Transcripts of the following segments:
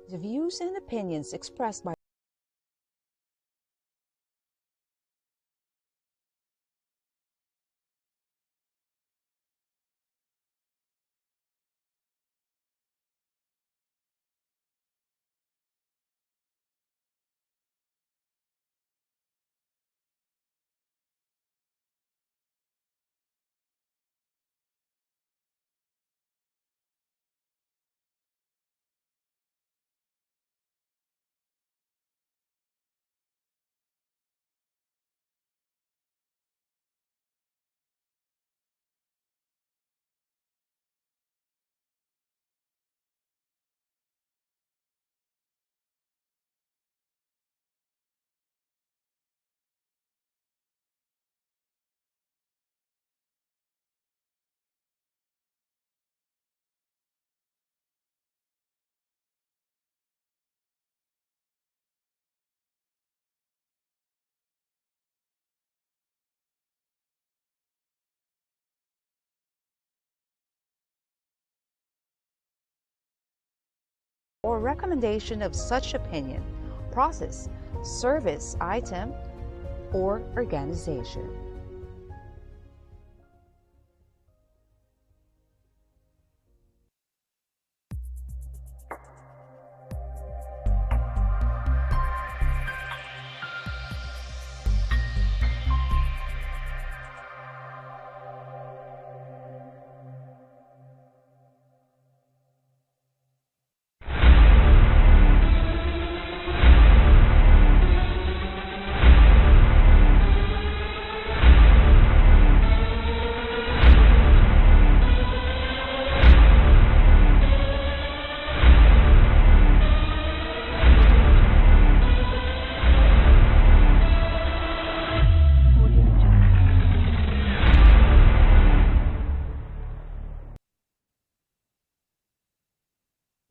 The views and opinions expressed by or recommendation of such opinion, process, service, item, or organization.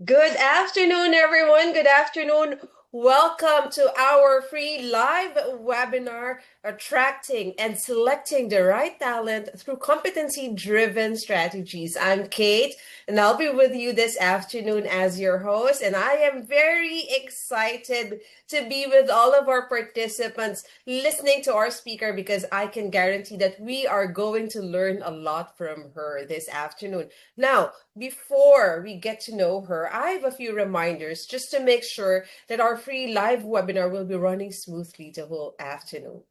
Good afternoon, everyone. Good afternoon. Welcome to our free live webinar, Attracting and Selecting the Right Talent Through Competency-Driven Strategies. I'm Kate, and I'll be with you this afternoon as your host. And I am very excited to be with all of our participants listening to our speaker, because I can guarantee that we are going to learn a lot from her this afternoon. Now, before we get to know her, I have a few reminders just to make sure that our free live webinar will be running smoothly the whole afternoon.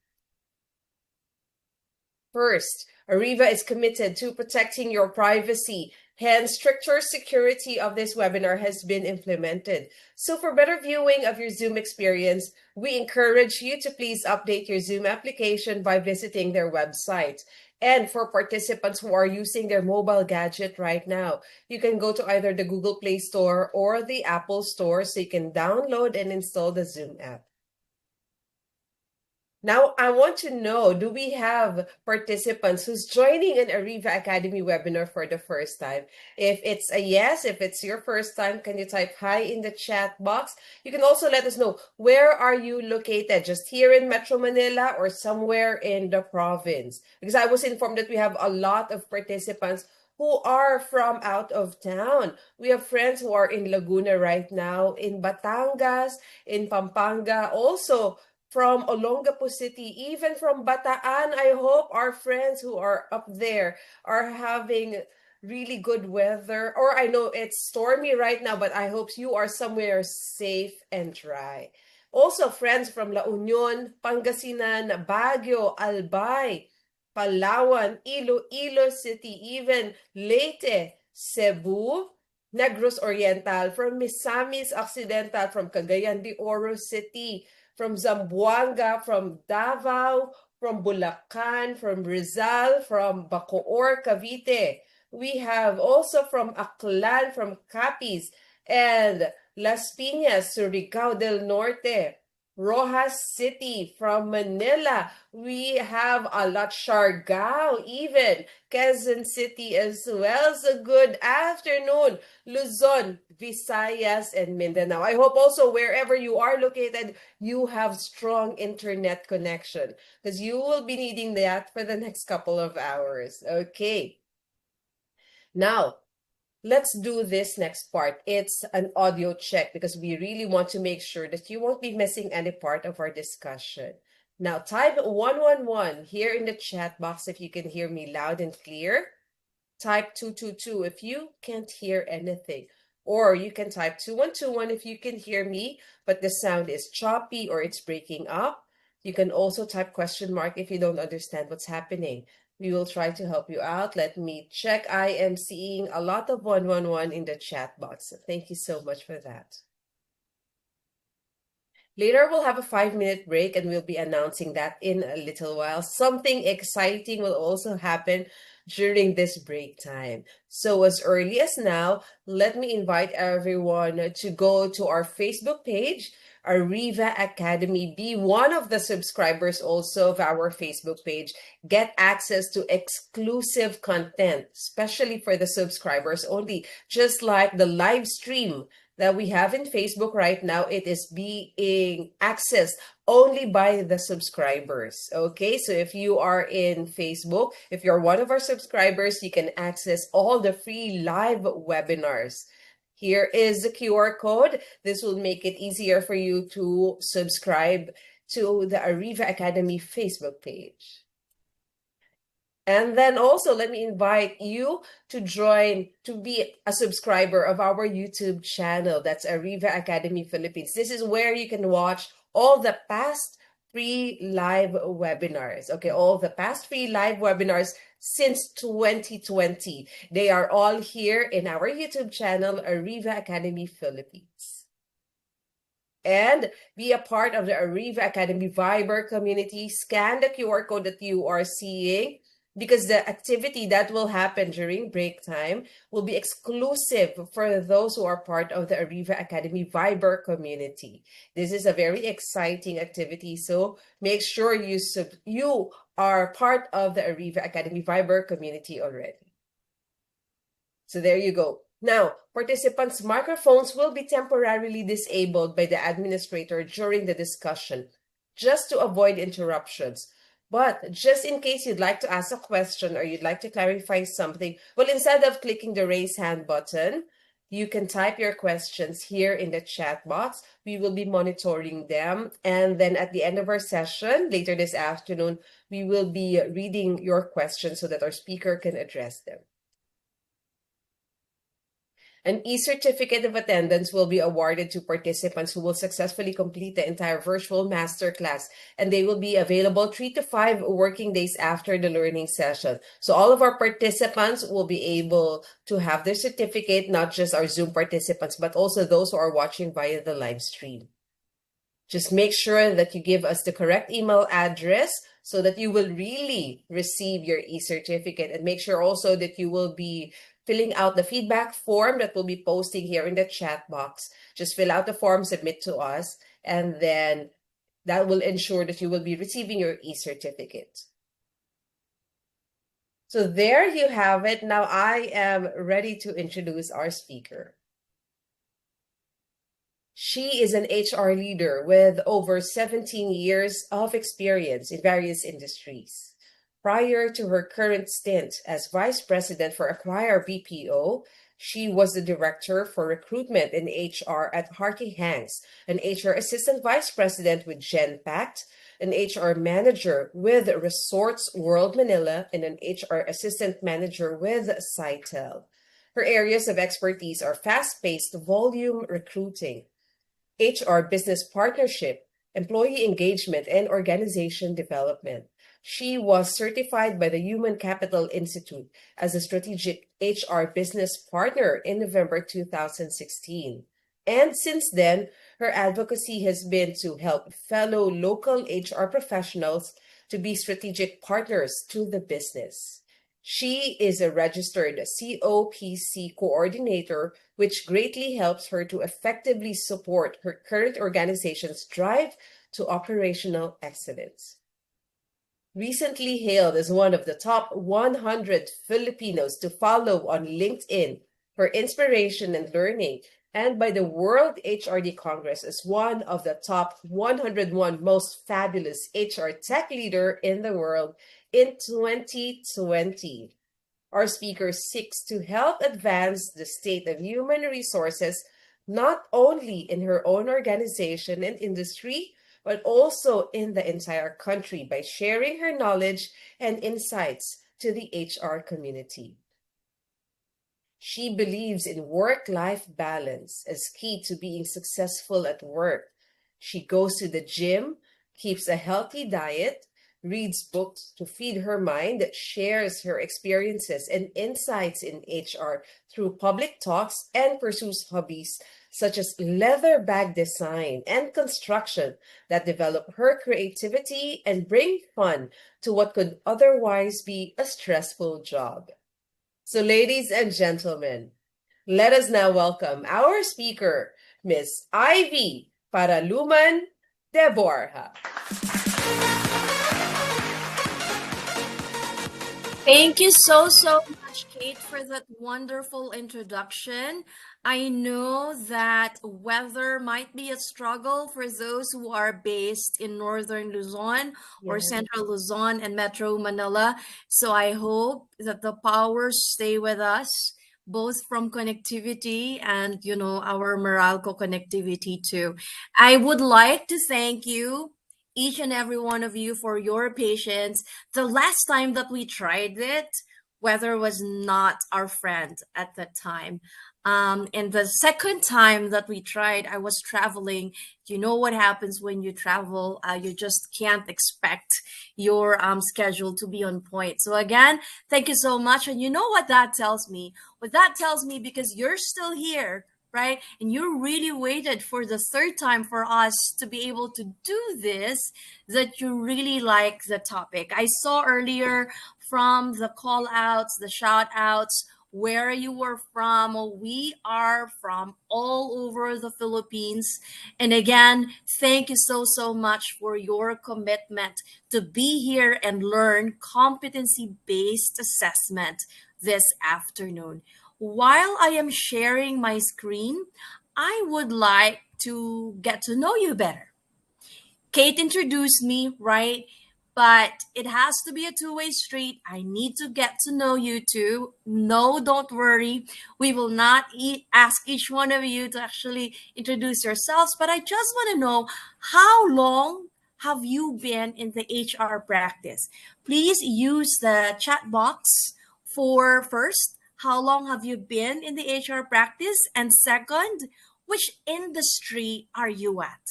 First, Ariva is committed to protecting your privacy. Hence, stricter security of this webinar has been implemented. So for better viewing of your Zoom experience, we encourage you to please update your Zoom application by visiting their website. And for participants who are using their mobile gadget right now, you can go to either the Google Play Store or the Apple Store so you can download and install the Zoom app. Now, I want to know, do we have participants who's joining an Ariva Academy webinar for the first time? If it's a yes, if it's your first time, can you type hi in the chat box? You can also let us know, where are you located? Just here in Metro Manila or somewhere in the province? Because I was informed that we have a lot of participants who are from out of town. We have friends who are in Laguna right now, in Batangas, in Pampanga, also from Olongapo City, even from Bataan. I hope our friends who are up there are having really good weather. Or I know it's stormy right now, but I hope you are somewhere safe and dry. Also, friends from La Union, Pangasinan, Baguio, Albay, Palawan, Iloilo City, even Leyte, Cebu, Negros Oriental, from Misamis Occidental, from Cagayan de Oro City, from Zamboanga, from Davao, from Bulacan, from Rizal, from Bacoor, Cavite. We have also from Aklan, from Capiz, and Las Piñas, Surigao del Norte. Rojas City, from Manila. We have a lot, Siargao, even Quezon City as well. So good afternoon, Luzon, Visayas, and Mindanao. I hope also wherever you are located, you have strong internet connection, because you will be needing that for the next couple of hours. Okay. Now, let's do this next part. It's an audio check because we really want to make sure that you won't be missing any part of our discussion. Now, type 111 here in the chat box if you can hear me loud and clear. Type 222 if you can't hear anything. Or you can type 2121 if you can hear me, but the sound is choppy or it's breaking up. You can also type question mark if you don't understand what's happening. We will try to help you out. Let me check. I am seeing a lot of 111 in the chat box. Thank you so much for that. Later, we'll have a 5-minute break and we'll be announcing that in a little while. Something exciting will also happen during this break time. So as early as now, let me invite everyone to go to our Facebook page, Ariva Academy. Be one of the subscribers also of our Facebook page. Get access to exclusive content, especially for the subscribers only, just like the live stream that we have in Facebook right now. It is being accessed only by the subscribers. Okay, so if you are in Facebook, if you're one of our subscribers, you can access all the free live webinars. Here is the QR code. This will make it easier for you to subscribe to the Ariva Academy Facebook page. And then also, let me invite you to join, to be a subscriber of our YouTube channel. That's Ariva Academy Philippines. This is where you can watch all the past free live webinars. Okay, all the past free live webinars since 2020. They are all here in our YouTube channel, Ariva Academy Philippines. And be a part of the Ariva Academy Viber community. Scan the QR code that you are seeing, because the activity that will happen during break time will be exclusive for those who are part of the Ariva Academy Viber community. This is a very exciting activity, so make sure you are part of the Ariva Academy Viber community already. So there you go. Now, participants' microphones will be temporarily disabled by the administrator during the discussion, just to avoid interruptions. But just in case you'd like to ask a question or you'd like to clarify something, well, instead of clicking the raise hand button, you can type your questions here in the chat box. We will be monitoring them. And then at the end of our session, later this afternoon, we will be reading your questions so that our speaker can address them. An e-certificate of attendance will be awarded to participants who will successfully complete the entire virtual masterclass, and they will be available 3 to 5 working days after the learning session. So all of our participants will be able to have their certificate, not just our Zoom participants, but also those who are watching via the live stream. Just make sure that you give us the correct email address so that you will really receive your e-certificate, and make sure also that you will be filling out the feedback form that we'll be posting here in the chat box. Just fill out the form, submit to us, and then that will ensure that you will be receiving your e-certificate. So there you have it. Now I am ready to introduce our speaker. She is an HR leader with over 17 years of experience in various industries. Prior to her current stint as Vice President for Acquire BPO, she was the Director for Recruitment and HR at Harkey Hanks, an HR Assistant Vice President with Genpact, an HR Manager with Resorts World Manila, and an HR Assistant Manager with Sitel. Her areas of expertise are fast-paced volume recruiting, HR business partnership, employee engagement, and organization development. She was certified by the Human Capital Institute as a strategic HR business partner in November 2016. And since then, her advocacy has been to help fellow local HR professionals to be strategic partners to the business. She is a registered COPC coordinator, which greatly helps her to effectively support her current organization's drive to operational excellence. Recently hailed as one of the top 100 Filipinos to follow on LinkedIn for inspiration and learning, and by the World HRD Congress as one of the top 101 most fabulous HR tech leader in the world in 2020. Our speaker seeks to help advance the state of human resources, not only in her own organization and industry, but also in the entire country by sharing her knowledge and insights to the HR community. She believes in work-life balance as key to being successful at work. She goes to the gym, keeps a healthy diet, reads books to feed her mind, shares her experiences and insights in HR through public talks, and pursues hobbies such as leather bag design and construction that develop her creativity and bring fun to what could otherwise be a stressful job. So, ladies and gentlemen, let us now welcome our speaker, Miss Ivy Paraluman de Borja. Thank you so much, Kate, for that wonderful introduction. I know that weather might be a struggle for those who are based in Northern Luzon or Yes. Central Luzon and Metro Manila. So I hope that the powers stay with us, both from connectivity and, our Meralco connectivity too. I would like to thank you, each and every one of you, for your patience. The last time that we tried it, weather was not our friend at that time. And the second time that we tried, I was traveling. You know what happens when you travel? You just can't expect your schedule to be on point. So again, thank you so much. And you know what that tells me? What that tells me, because you're still here, right? And you really waited for the third time for us to be able to do this, that you really like the topic. I saw earlier from the call outs, the shout outs, where you were from. We are from all over the Philippines. And again, thank you so much for your commitment to be here and learn competency-based assessment this afternoon. While I am sharing my screen, I would like to get to know you better. Kate introduced me, right? But it has to be a two-way street. I need to get to know you too. No, don't worry. We will not ask each one of you to actually introduce yourselves, but I just want to know, how long have you been in the HR practice? Please use the chat box for first, how long have you been in the HR practice? And second, which industry are you at?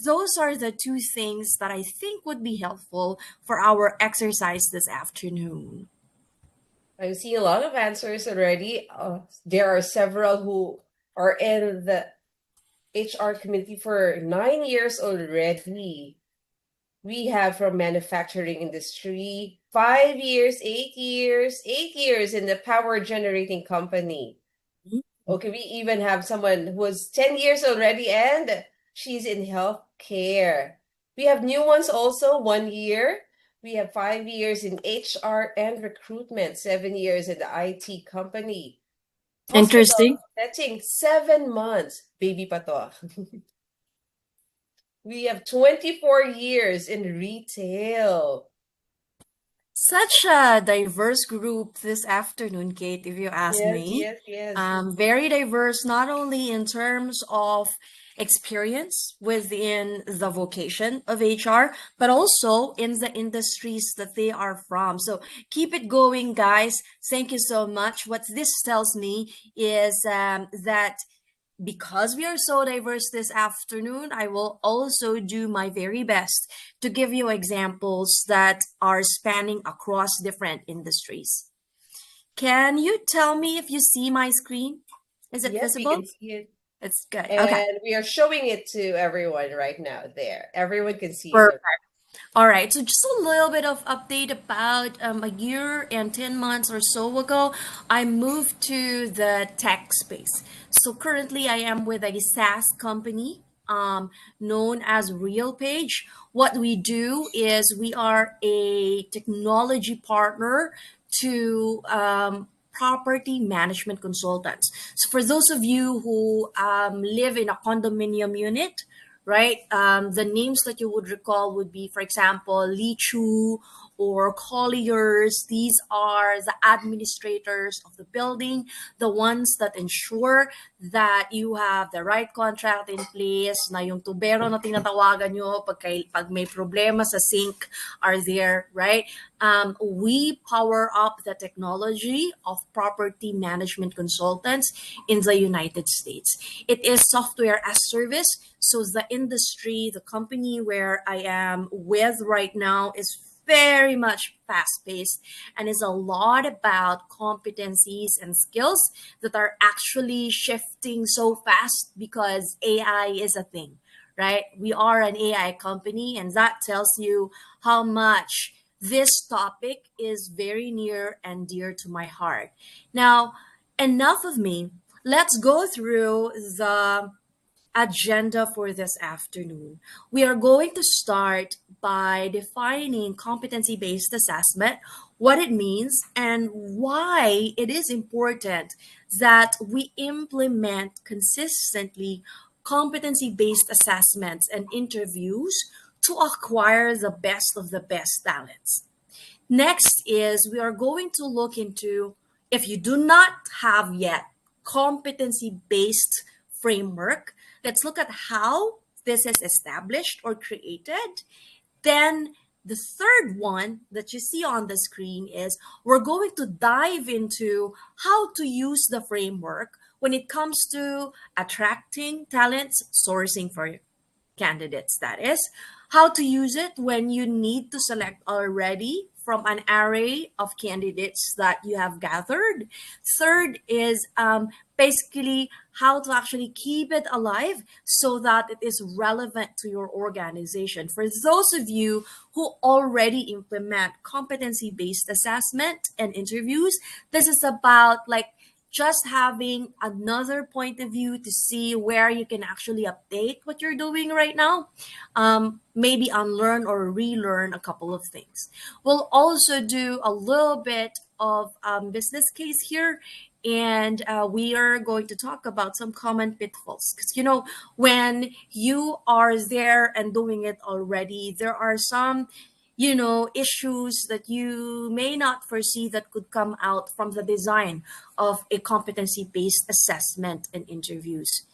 Those are the two things that I think would be helpful for our exercise this afternoon. I see a lot of answers already. There are several who are in the HR community for 9 years already. We have from manufacturing industry, 5 years, 8 years, 8 years in the power generating company. Okay, we even have someone who was 10 years already and she's in healthcare. We have new ones also, 1 year. We have 5 years in HR and recruitment, 7 years in the IT company. Interesting. Hospital setting, 7 months. Baby pa to. We have 24 years in retail. Such a diverse group this afternoon, Kate, if you ask me. Yes. Very diverse, not only in terms of experience within the vocation of HR, but also in the industries that they are from. So keep it going, guys. Thank you so much. What this tells me is that because we are so diverse this afternoon, I will also do my very best to give you examples that are spanning across different industries. Can you tell me if you see my screen? Is it Yes, visible? we can see it. It's good. And Okay. we are showing it to everyone right now there. Everyone can see Perfect. it. All right, so just a little bit of update about a year and 10 months or so ago, I moved to the tech space. So currently I am with a SaaS company known as RealPage. What we do is we are a technology partner to property management consultants. So for those of you who live in a condominium unit, right? The names that you would recall would be, for example, Lee Chu or colliers. These are the administrators of the building, the ones that ensure that you have the right contract in place, na yung tubero na tinatawagan nyo pag may problema sa sink are there, right? We power up the technology of property management consultants in the United States. It is software as service. So the industry, the company where I am with right now is very much fast-paced and is a lot about competencies and skills that are actually shifting so fast because AI is a thing, right? We are an AI company, and that tells you how much this topic is very near and dear to my heart. Now, enough of me. Let's go through the agenda for this afternoon. We are going to start by defining competency based assessment, what it means, and why it is important that we implement consistently competency based assessments and interviews to acquire the best of the best talents. Next is we are going to look into, if you do not have yet competency-based framework, let's look at how this is established or created. Then the third one that you see on the screen is we're going to dive into how to use the framework when it comes to attracting talents, sourcing for candidates, that is, how to use it when you need to select already from an array of candidates that you have gathered. Third is basically how to actually keep it alive so that it is relevant to your organization. For those of you who already implement competency-based assessment and interviews, this is about like just having another point of view to see where you can actually update what you're doing right now, maybe unlearn or relearn a couple of things. We'll also do a little bit of business case here, and we are going to talk about some common pitfalls. Because, you know, when you are there and doing it already, there are some issues that you may not foresee that could come out from the design of a competency-based assessment and interviews.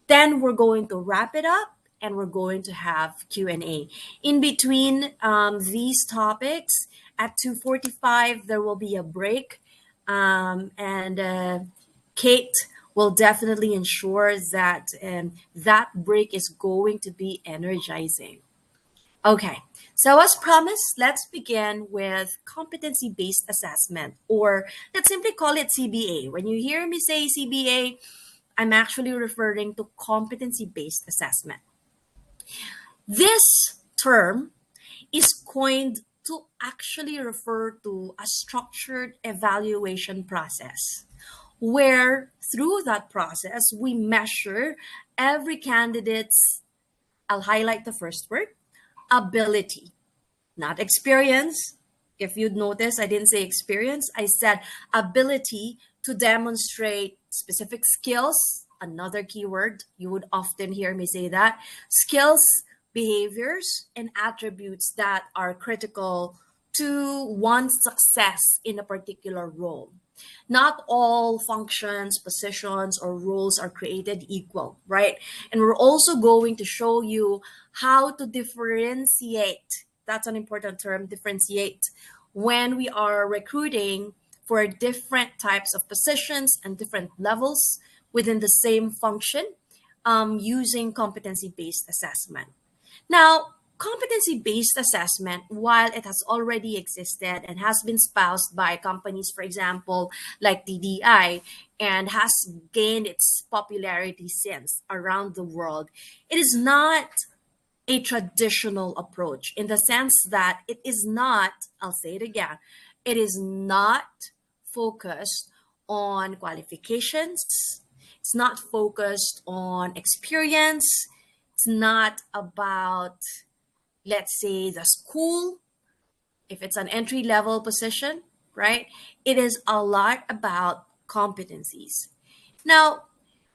Then we're going to wrap it up and we're going to have Q&A. In between these topics, at 2:45, there will be a break. And Kate will definitely ensure that that break is going to be energizing. Okay, so as promised, let's begin with competency-based assessment, or let's simply call it CBA. When you hear me say CBA, I'm actually referring to competency-based assessment. This term is coined to actually refer to a structured evaluation process, where through that process, we measure every candidate's, I'll highlight the first word, ability, not experience. If you'd notice, I didn't say experience, I said ability to demonstrate specific skills, another keyword. You would often hear me say that. Skills, behaviors, and attributes that are critical to one's success in a particular role. Not all functions, positions, or roles are created equal, right? And we're also going to show you how to differentiate. That's an important term, differentiate, when we are recruiting for different types of positions and different levels within the same function using competency-based assessment. Now, competency-based assessment, while it has already existed and has been espoused by companies, for example, like TDI, and has gained its popularity since around the world, it is not a traditional approach in the sense that it is not, I'll say it again, it is not focused on qualifications. It's not focused on experience. It's not about, let's say, the school, if it's an entry-level position, right? It is a lot about competencies. Now,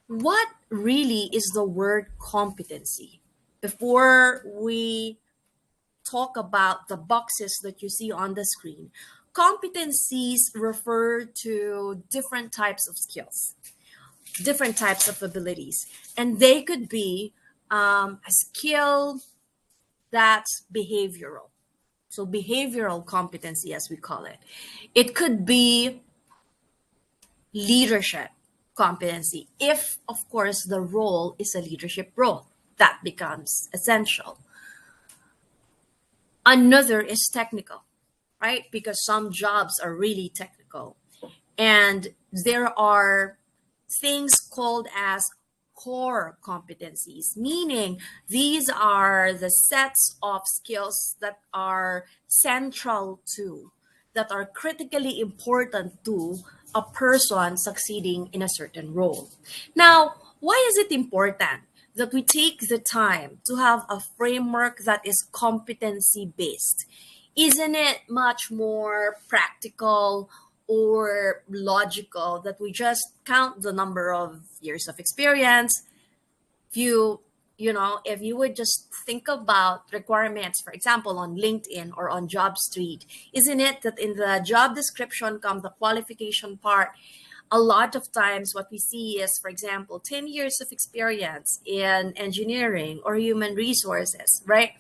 what really is the word competency? Before we talk about the boxes that you see on the screen, competencies refer to different types of skills, different types of abilities, and they could be a skill that's behavioral. So behavioral competency, as we call it. It could be leadership competency. If, of course, the role is a leadership role, that becomes essential. Another is technical, right? Because some jobs are really technical. And there are things called as core competencies, meaning these are the sets of skills that are central to, that are critically important to a person succeeding in a certain role. Now, why is it important that we take the time to have a framework that is competency based? Isn't it much more practical or logical that we just count the number of years of experience? If you would just think about requirements, for example, on LinkedIn or on JobStreet, isn't it that in the job description comes the qualification part? A lot of times what we see is, for example, 10 years of experience in engineering or human resources, right?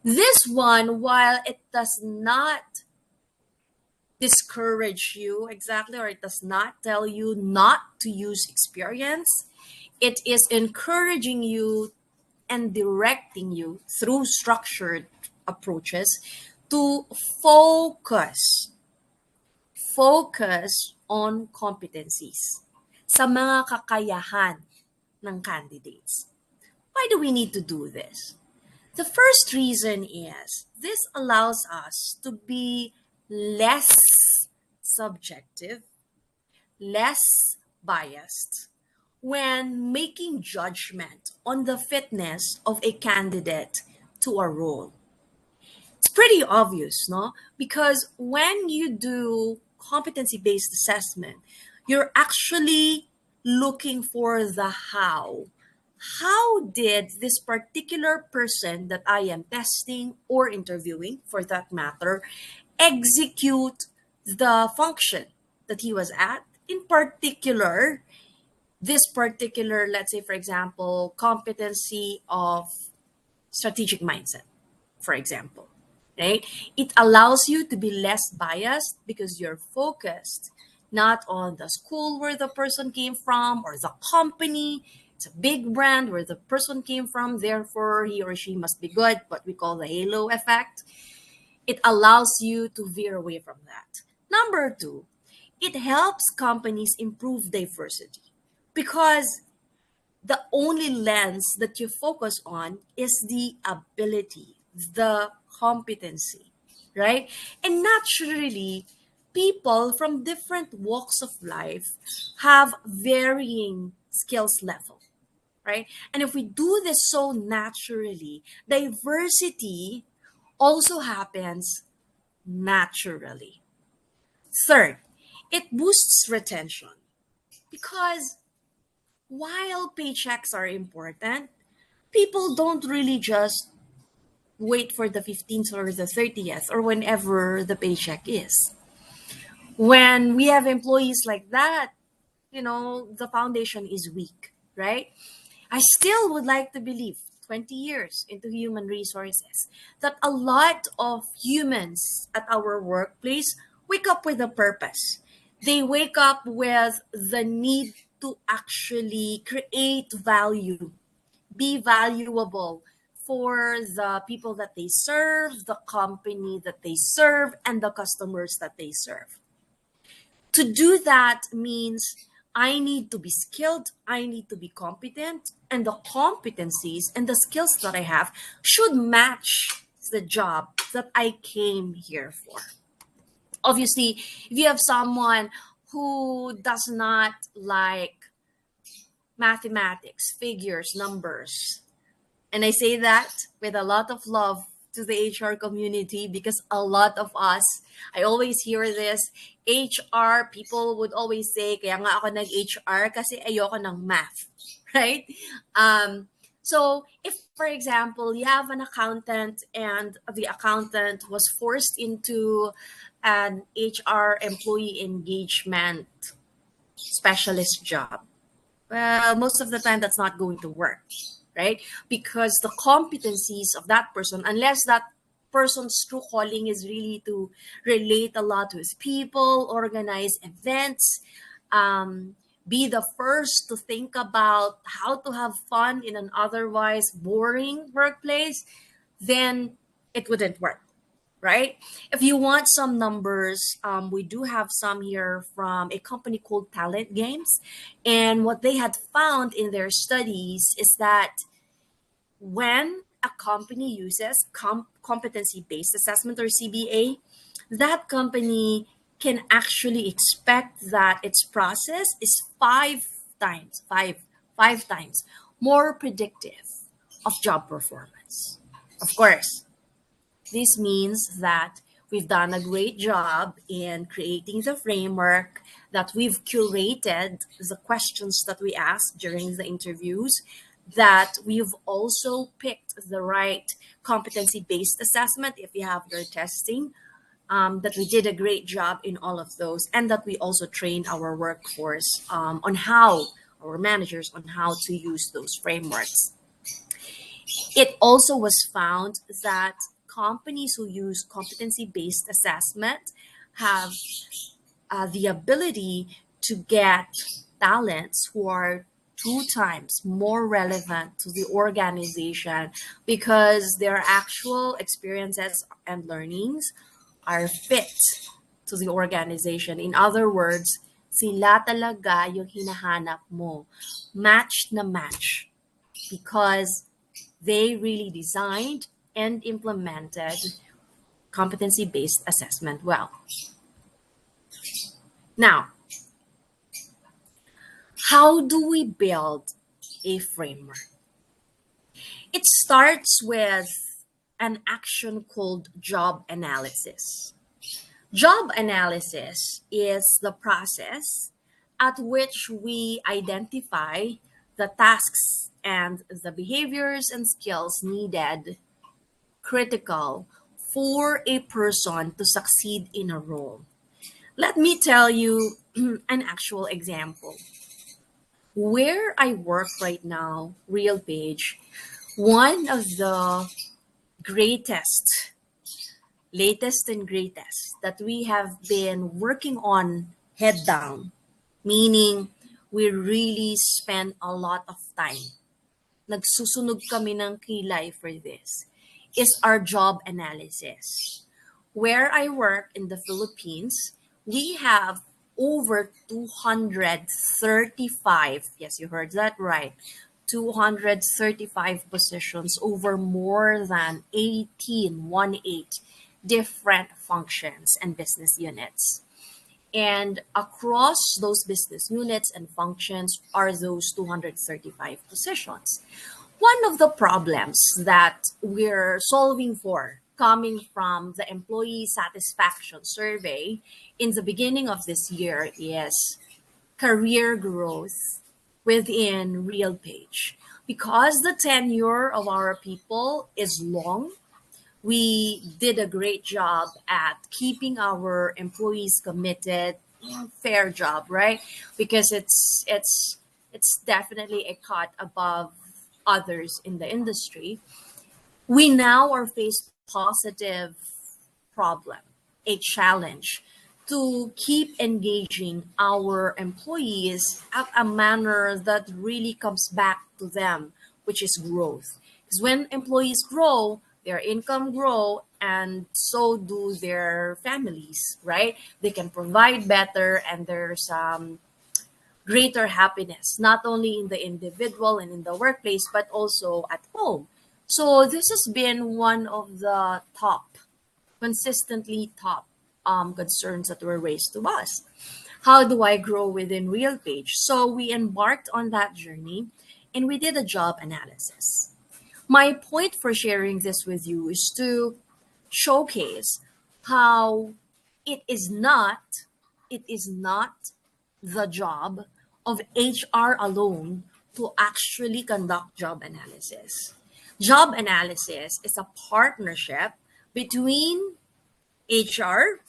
This one, while it does not discourage you exactly, or it does not tell you not to use experience, it is encouraging you and directing you through structured approaches to focus on competencies, sa mga kakayahan ng candidates. Why do we need to do this? The first reason is this allows us to be less subjective, less biased when making judgment on the fitness of a candidate to a role. It's pretty obvious, no? Because when you do competency-based assessment, you're actually looking for the how. How did this particular person that I am testing or interviewing, for that matter, execute the function that he was at? In particular, this particular, let's say, for example, competency of strategic mindset, for example, right? It allows you to be less biased because you're focused not on the school where the person came from or the company. It's a big brand where the person came from, therefore he or she must be good, what we call the halo effect. It allows you to veer away from that. Number two, it helps companies improve diversity because the only lens that you focus on is the ability, the competency, right? And naturally, people from different walks of life have varying skills level, right? And if we do this so naturally, diversity also happens naturally. Third, it boosts retention because while paychecks are important, people don't really just wait for the 15th or the 30th or whenever the paycheck is. When we have employees like that, the foundation is weak, right? I still would like to believe 20 years into human resources that a lot of humans at our workplace wake up with a purpose. They wake up with the need to actually create value, be valuable for the people that they serve, the company that they serve, and the customers that they serve. To do that means I need to be skilled, I need to be competent, and the competencies and the skills that I have should match the job that I came here for. Obviously, if you have someone who does not like mathematics, figures, numbers, and I say that with a lot of love to the HR community because a lot of us, I always hear this, HR, people would always say, kaya nga ako nag-HR kasi ayoko ng math, right? So if For example, you have an accountant and the accountant was forced into an HR employee engagement specialist job. Well, most of the time that's not going to work, right? Because the competencies of that person, unless that person's true calling is really to relate a lot with people, organize events, um, be the first to think about how to have fun in an otherwise boring workplace, then it wouldn't work, right? If you want some numbers, we do have some here from a company called Talent Games. And what they had found in their studies is that when a company uses competency-based assessment or CBA, that company can actually expect that its process is five times more predictive of job performance. Of course, this means that we've done a great job in creating the framework, that we've curated the questions that we ask during the interviews, that we've also picked the right competency based assessment if you have your testing, that we did a great job in all of those, and that we also trained our workforce on how, our managers, on how to use those frameworks. It also was found that companies who use competency-based assessment have the ability to get talents who are two times more relevant to the organization because their actual experiences and learnings are fit to the organization. In other words, sila talaga yung hinahanap mo. Match na match. Because they really designed and implemented competency-based assessment well. Now, how do we build a framework? It starts with an action called job analysis. Job analysis is the process at which we identify the tasks and the behaviors and skills needed, critical for a person to succeed in a role. Let me tell you an actual example. Where I work right now, RealPage, one of the greatest, latest and greatest that we have been working on head down, meaning we really spend a lot of time. Nagsusunog kami ng kilay for this, is our job analysis. Where I work in the Philippines, we have over 235, yes, you heard that right, 235 positions over more than 18 different functions and business units. And across those business units and functions are those 235 positions. One of the problems that we're solving for, coming from the employee satisfaction survey in the beginning of this year, is career growth within RealPage. Because the tenure of our people is long, we did a great job at keeping our employees committed. Fair job, right? Because it's definitely a cut above others in the industry. We now are faced positive problem, a challenge to keep engaging our employees at a manner that really comes back to them, which is growth. Because when employees grow, their income grow, and so do their families, right? They can provide better, and there's greater happiness, not only in the individual and in the workplace, but also at home. So this has been one of the consistently top concerns that were raised to us. How do I grow within RealPage? So we embarked on that journey and we did a job analysis. My point for sharing this with you is to showcase how it is not the job of HR alone to actually conduct job analysis. Job analysis is a partnership between HR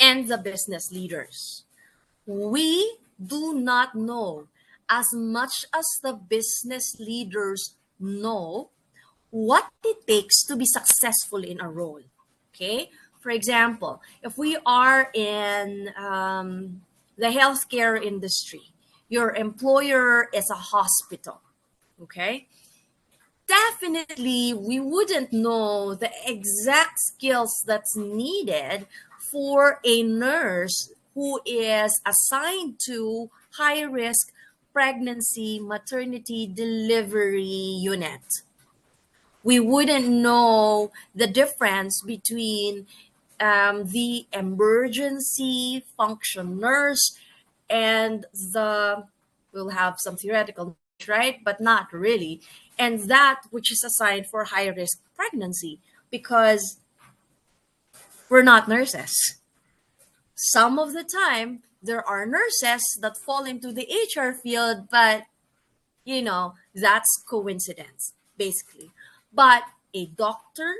and the business leaders. We do not know as much as the business leaders know what it takes to be successful in a role. Okay. For example, if we are in the healthcare industry, your employer is a hospital. Okay. Definitely, we wouldn't know the exact skills that's needed for a nurse who is assigned to high risk pregnancy, maternity, delivery unit. We wouldn't know the difference between the emergency function nurse and we'll have some theoretical knowledge, right? But not really. And that which is assigned for high risk pregnancy, because we're not nurses. Some of the time, there are nurses that fall into the HR field, but that's coincidence, basically. But a doctor,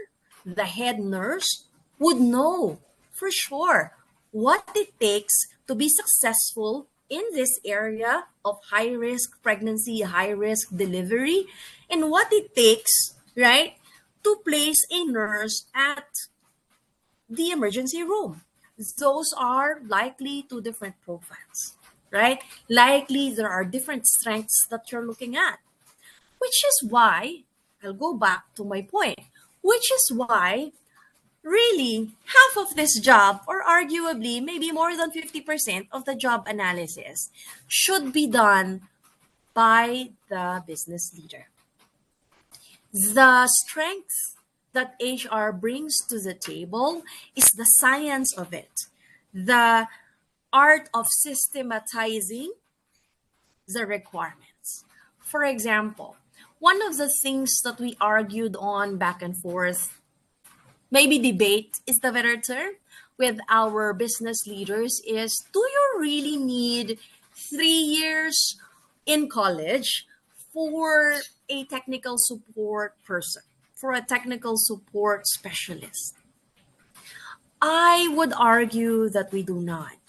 the head nurse, would know for sure what it takes to be successful in this area of high risk pregnancy, high risk delivery, and what it takes, right, to place a nurse at the emergency room. Those are likely two different profiles, right? Likely there are different strengths that you're looking at, which is why I'll go back to my point, which is why really half of this job, or arguably maybe more than 50% of the job analysis, should be done by the business leader. The strength that HR brings to the table is the science of it, the art of systematizing the requirements. For example, one of the things that we argued on back and forth, maybe debate is the better term, with our business leaders is, do you really need 3 years in college for a technical support person, for a technical support specialist? I would argue that we do not.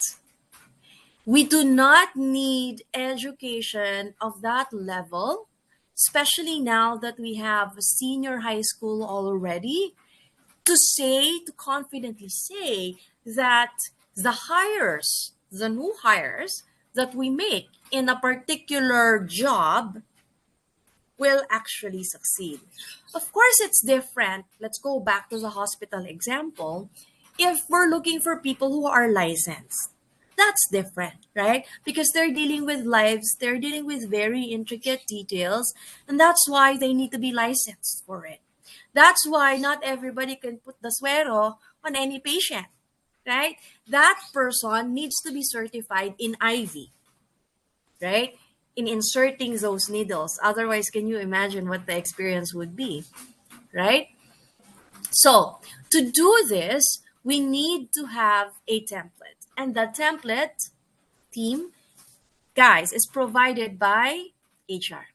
We do not need education of that level, especially now that we have a senior high school already, to confidently say that the new hires that we make in a particular job will actually succeed. Of course, it's different. Let's go back to the hospital example. If we're looking for people who are licensed, that's different, right? Because they're dealing with lives, they're dealing with very intricate details, and that's why they need to be licensed for it. That's why not everybody can put the suero on any patient, right? That person needs to be certified in IV, right? In inserting those needles. Otherwise, can you imagine what the experience would be, right? So, to do this, we need to have a template. And the template team, guys, is provided by HR.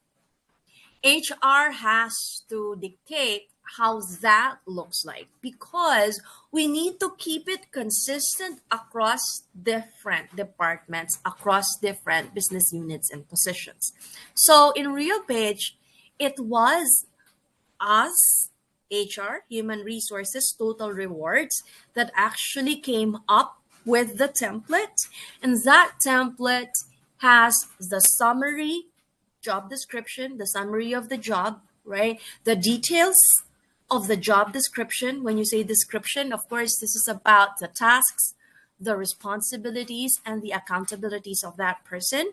HR has to dictate how that looks like, because we need to keep it consistent across different departments, across different business units and positions. So in RealPage, it was us, HR, Human Resources, Total Rewards, that actually came up with the template. And that template has the summary job description, the summary of the job, right? The details of the job description. When you say description, of course, this is about the tasks, the responsibilities, and the accountabilities of that person.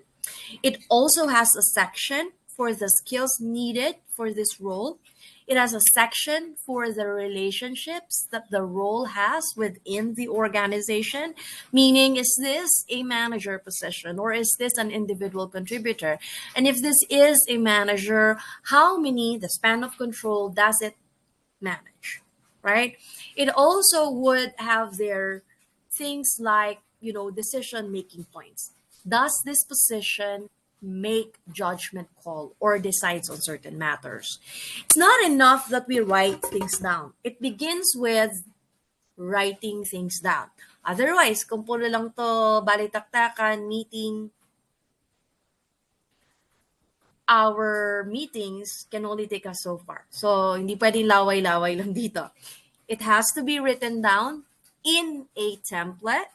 It also has a section for the skills needed for this role. It has a section for the relationships that the role has within the organization, meaning, is this a manager position or is this an individual contributor? And if this is a manager, how many, the span of control, does it manage, right? It also would have their things like, decision-making points. Does this position make judgment call or decides on certain matters. It's not enough that we write things down. It begins with writing things down. Otherwise, kung puro lang to balitaktakan, meeting, our meetings can only take us so far. So, hindi pwedeng laway-laway lang dito. It has to be written down in a template,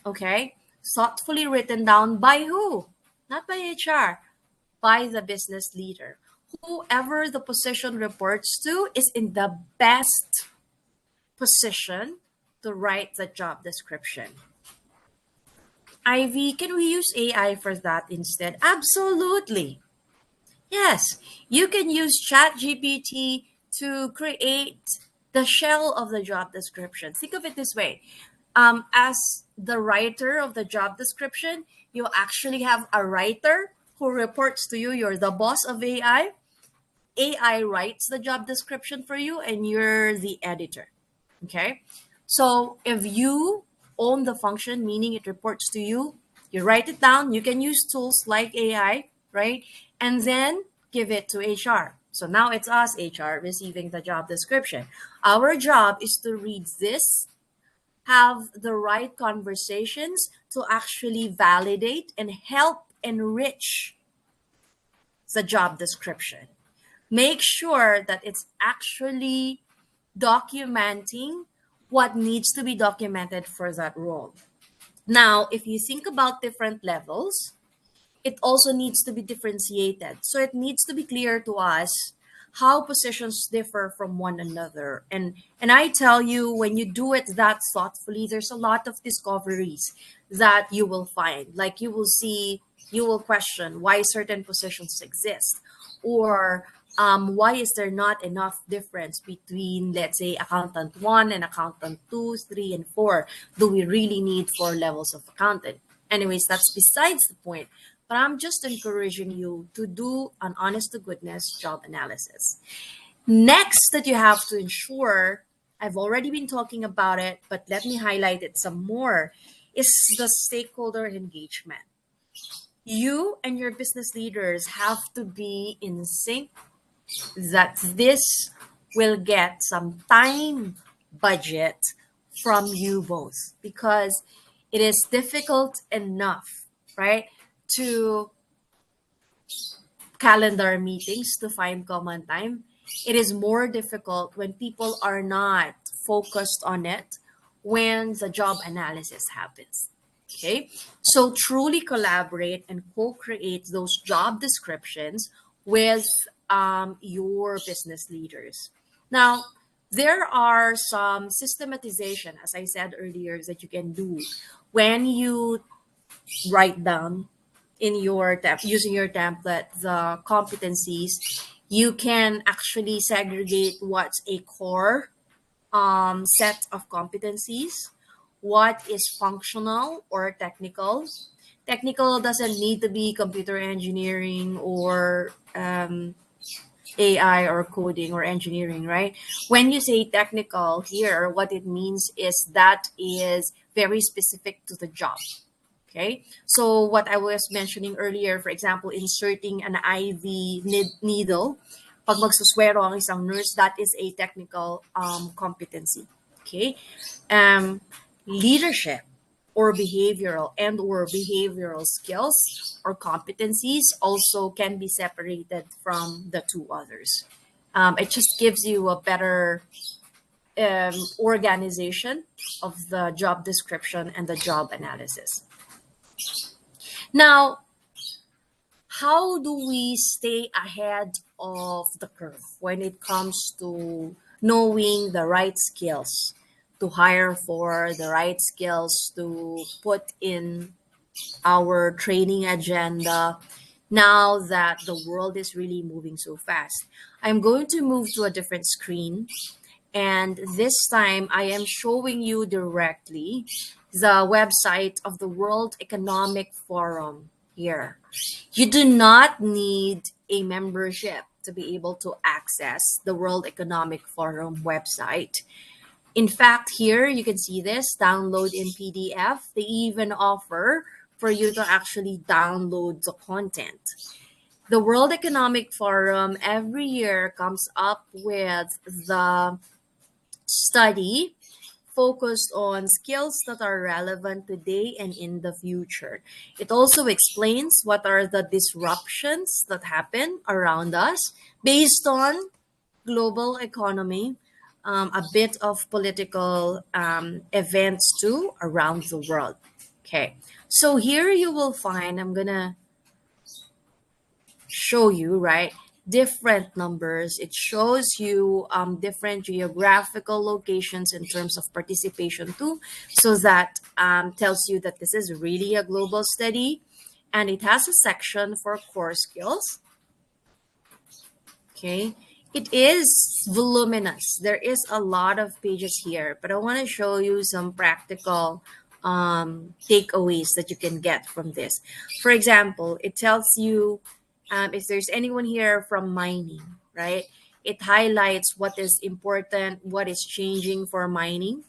okay? Thoughtfully written down by who? Not by HR, by the business leader. Whoever the position reports to is in the best position to write the job description. Ivy, can we use AI for that instead? Absolutely. Yes, you can use ChatGPT to create the shell of the job description. Think of it this way. As the writer of the job description, you actually have a writer who reports to you. You're the boss of AI. AI writes the job description for you, and you're the editor. Okay? So if you own the function, meaning it reports to you, you write it down. You can use tools like AI, right? And then give it to HR. So now it's us, HR, receiving the job description. Our job is to read this, have the right conversations to actually validate and help enrich the job description. Make sure that it's actually documenting what needs to be documented for that role. Now, if you think about different levels, it also needs to be differentiated. So it needs to be clear to us how positions differ from one another. And I tell you, when you do it that thoughtfully, there's a lot of discoveries that you will find. Like you will see, you will question why certain positions exist, or why is there not enough difference between, let's say, accountant 1 and accountant 2, 3, and 4? Do we really need 4 levels of accountant? Anyways, that's besides the point. But I'm just encouraging you to do an honest to goodness job analysis. Next, that you have to ensure, I've already been talking about it, but let me highlight it some more, is the stakeholder engagement. You and your business leaders have to be in sync that this will get some time budget from you both, because it is difficult enough, right, to calendar meetings to find common time. It is more difficult when people are not focused on it when the job analysis happens. Okay, so truly collaborate and co-create those job descriptions with your business leaders. Now, there are some systematization, as I said earlier, that you can do when you write down in your using your template the competencies. You can actually segregate what's a core set of competencies, what is functional or technical. Technical doesn't need to be computer engineering or AI or coding or engineering, right? When you say technical here, what it means is that is very specific to the job. Okay, so what I was mentioning earlier, for example, inserting an IV needle, pag magsuswero ang isang nurse, that is a technical competency. Okay, leadership or behavioral skills or competencies also can be separated from the two others. It just gives you a better organization of the job description and the job analysis. Now, how do we stay ahead of the curve when it comes to knowing the right skills to hire for, the right skills to put in our training agenda now that the world is really moving so fast? I'm going to move to a different screen, and this time I am showing you directly the website of the World Economic Forum here. You do not need a membership to be able to access the World Economic Forum website. In fact, here you can see this, download in PDF. They even offer for you to actually download the content. The World Economic Forum every year comes up with the study focused on skills that are relevant today and in the future. It also explains what are the disruptions that happen around us based on global economy, a bit of political events too around the world. Okay, so here you will find, I'm gonna show you, right, different numbers. It shows you different geographical locations in terms of participation too, so that tells you that this is really a global study. And it has a section for core skills. Okay, it is voluminous. There is a lot of pages here, but I want to show you some practical takeaways that you can get from this. For example, it tells you if there's anyone here from mining, right? It highlights what is important, what is changing for mining.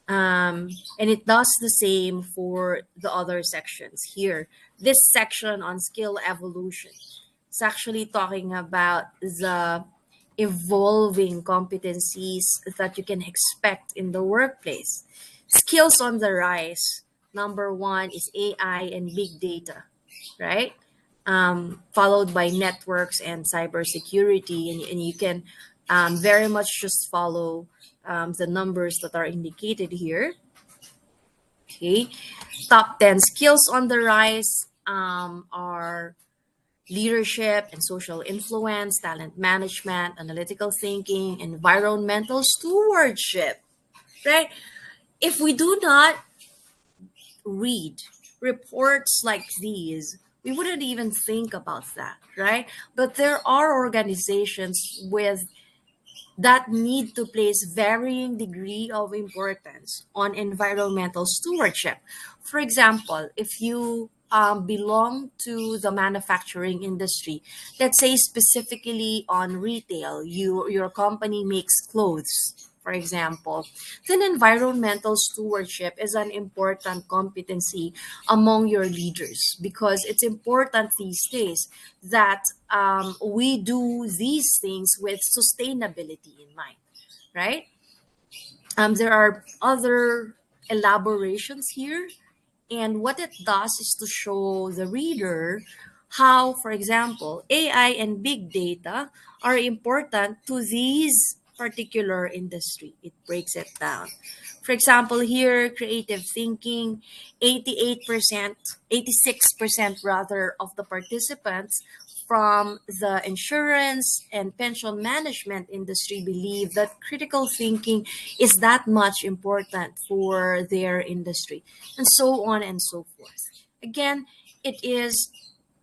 And it does the same for the other sections here. This section on skill evolution, it's actually talking about the evolving competencies that you can expect in the workplace. Skills on the rise. Number one is AI and big data, right? Followed by networks and cybersecurity. And you can very much just follow the numbers that are indicated here. Okay. Top 10 skills on the rise are leadership and social influence, talent management, analytical thinking, environmental stewardship, right? If we do not read reports like these, we wouldn't even think about that, right? But there are organizations with that need to place varying degree of importance on environmental stewardship. For example, if you belong to the manufacturing industry, let's say specifically on retail, your company makes clothes, for example, then environmental stewardship is an important competency among your leaders, because it's important these days that we do these things with sustainability in mind, right? There are other elaborations here, and what it does is to show the reader how, for example, AI and big data are important to these particular industry. It breaks it down. For example, here, creative thinking, 88%, 86% rather, of the participants from the insurance and pension management industry believe that critical thinking is that much important for their industry, and so on and so forth. Again, it is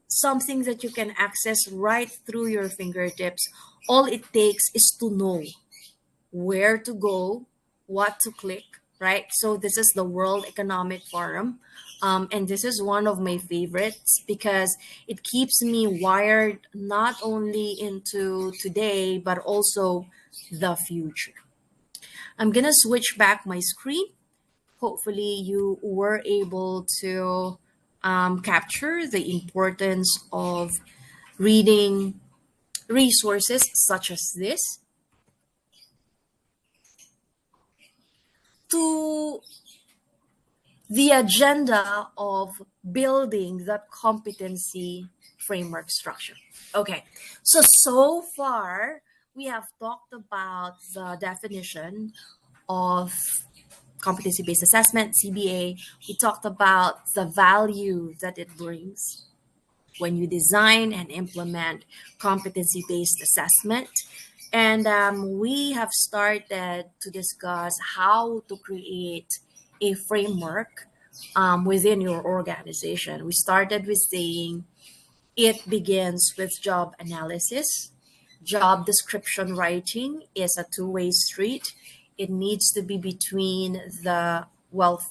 something that you can access right through your fingertips. All it takes is to know where to go, what to click, right? So this is the World Economic Forum. And this is one of my favorites because it keeps me wired not only into today, but also the future. I'm going to switch back my screen. Hopefully you were able to capture the importance of reading resources such as this to the agenda of building that competency framework structure. Okay, so far we have talked about the definition of competency-based assessment, CBA. We talked about the value that it brings when you design and implement competency-based assessment. And we have started to discuss how to create a framework within your organization. We started with saying it begins with job analysis. Job description writing is a two-way street. It needs to be between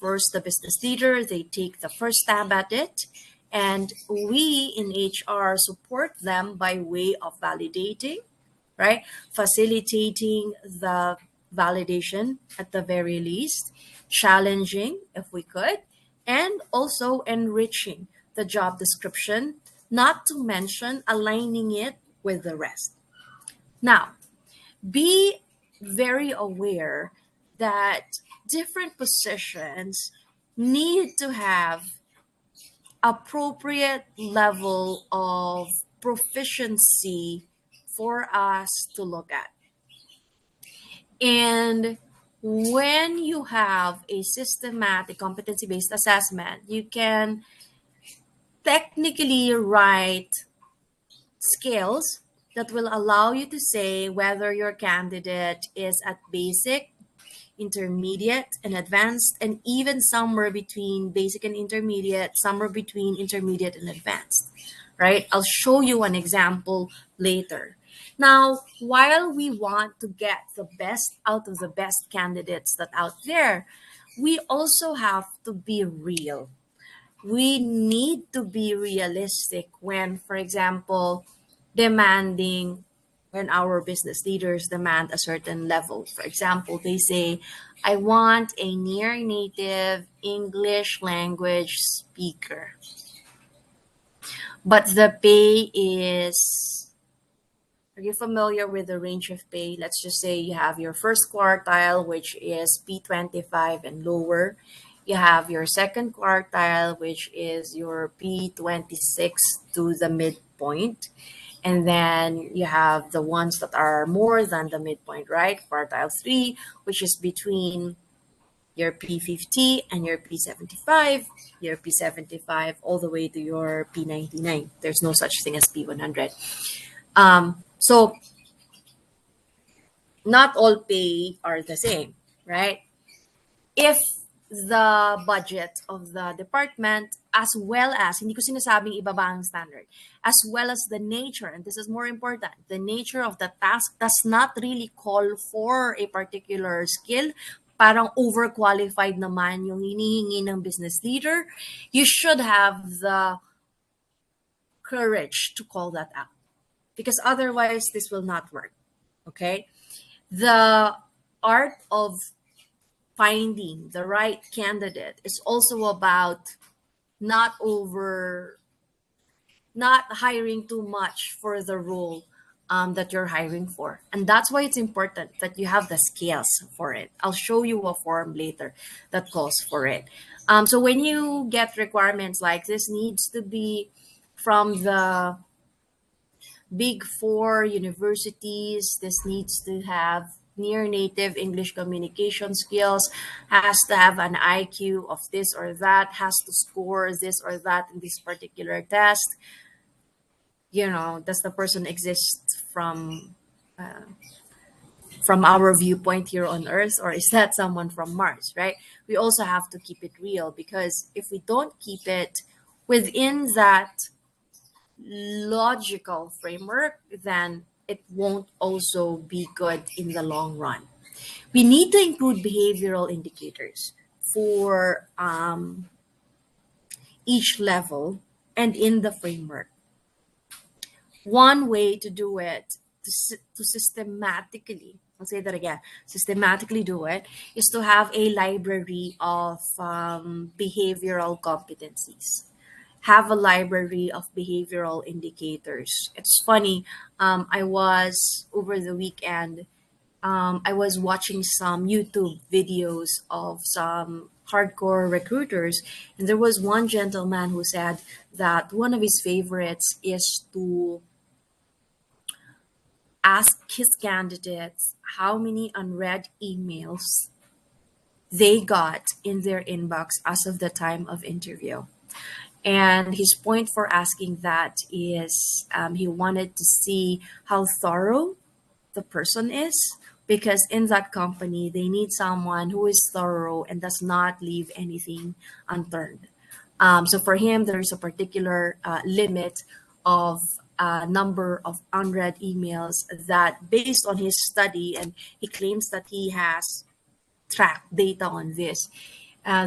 first the business leader, they take the first stab at it, and we in HR support them by way of validating, right? Facilitating the validation at the very least, challenging if we could, and also enriching the job description, not to mention aligning it with the rest. Now, be very aware that different positions need to have appropriate level of proficiency for us to look at. And when you have a systematic competency-based assessment, you can technically write skills that will allow you to say whether your candidate is at basic, intermediate, and advanced, and even somewhere between basic and intermediate, somewhere between intermediate and advanced, right? I'll show you an example later. Now, while we want to get the best out of the best candidates that out there, we also have to be real. We need to be realistic when, for example, demanding when our business leaders demand a certain level. For example, they say, I want a near native English language speaker. But the pay is, are you familiar with the range of pay? Let's just say you have your first quartile, which is P25 and lower. You have your second quartile, which is your P26 to the midpoint. And then you have the ones that are more than the midpoint, right? Quartile 3, which is between your P50 and your P75, your P75 all the way to your P99. There's no such thing as P100. So not all pay are the same, right? If the budget of the department, as well as, hindi ko sinasabing ibaba ang standard, as well as the nature, and this is more important, the nature of the task does not really call for a particular skill, parang overqualified naman yung hinihingi ng business leader, you should have the courage to call that out. Because otherwise, this will not work, okay? The art of finding the right candidate is also about not hiring too much for the role that you're hiring for. And that's why it's important that you have the skills for it. I'll show you a form later that calls for it. So when you get requirements like this, needs to be from the Big Four universities. This needs to have near native English communication skills, has to have an IQ of this or that, has to score this or that in this particular test. You know, does the person exist from our viewpoint here on Earth, or is that someone from Mars, right? We also have to keep it real, because if we don't keep it within that logical framework, then it won't also be good in the long run. We need to include behavioral indicators for each level and in the framework. One way to do it, to systematically, I'll say that again, systematically do it, is to have a library of behavioral competencies. Have a library of behavioral indicators. It's funny, I was over the weekend, I was watching some YouTube videos of some hardcore recruiters, and there was one gentleman who said that one of his favorites is to ask his candidates how many unread emails they got in their inbox as of the time of interview. And his point for asking that is he wanted to see how thorough the person is, because in that company, they need someone who is thorough and does not leave anything unturned. So for him, there's a particular limit of number of unread emails that, based on his study, and he claims that he has tracked data on this,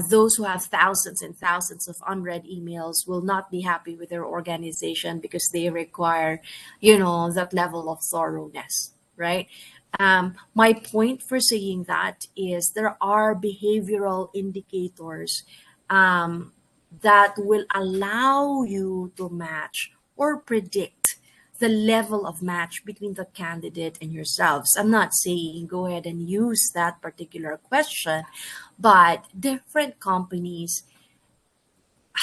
those who have thousands and thousands of unread emails will not be happy with their organization, because they require, that level of thoroughness, right? My point for saying that is there are behavioral indicators that will allow you to match or predict the level of match between the candidate and yourselves. I'm not saying go ahead and use that particular question, but different companies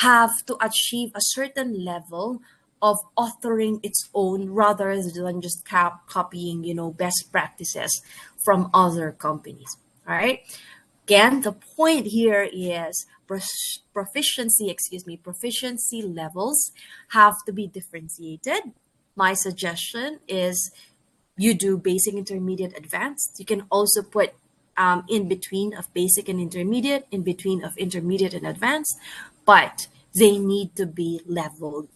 have to achieve a certain level of authoring its own rather than just copying, best practices from other companies. All right. Again, the point here is proficiency levels have to be differentiated. My suggestion is you do basic, intermediate, advanced. You can also put in between of basic and intermediate, in between of intermediate and advanced, but they need to be leveled.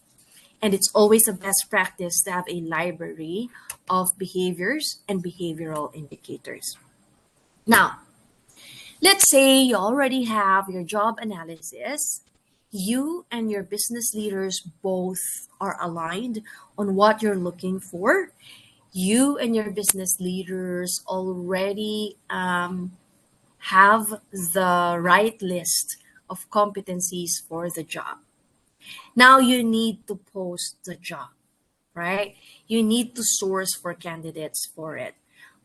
And it's always a best practice to have a library of behaviors and behavioral indicators. Now, let's say you already have your job analysis. You and your business leaders both are aligned on what you're looking for. You and your business leaders already have the right list of competencies for the job. Now you need to post the job, right? You need to source for candidates for it.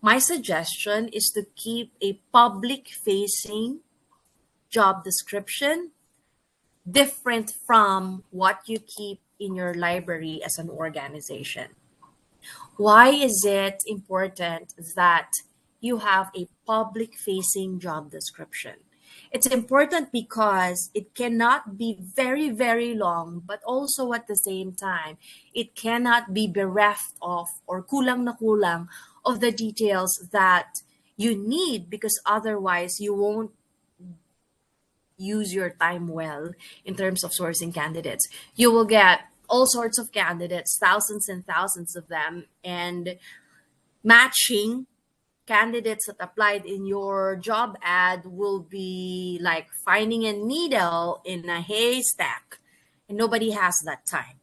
My suggestion is to keep a public facing job description different from what you keep in your library as an organization. Why is it important that you have a public facing job description? It's important because it cannot be very, very long, but also at the same time, it cannot be bereft of or kulang na kulang of the details that you need, because otherwise you won't use your time well in terms of sourcing candidates. You will get all sorts of candidates, thousands and thousands of them, and matching candidates that applied in your job ad will be like finding a needle in a haystack, and nobody has that time,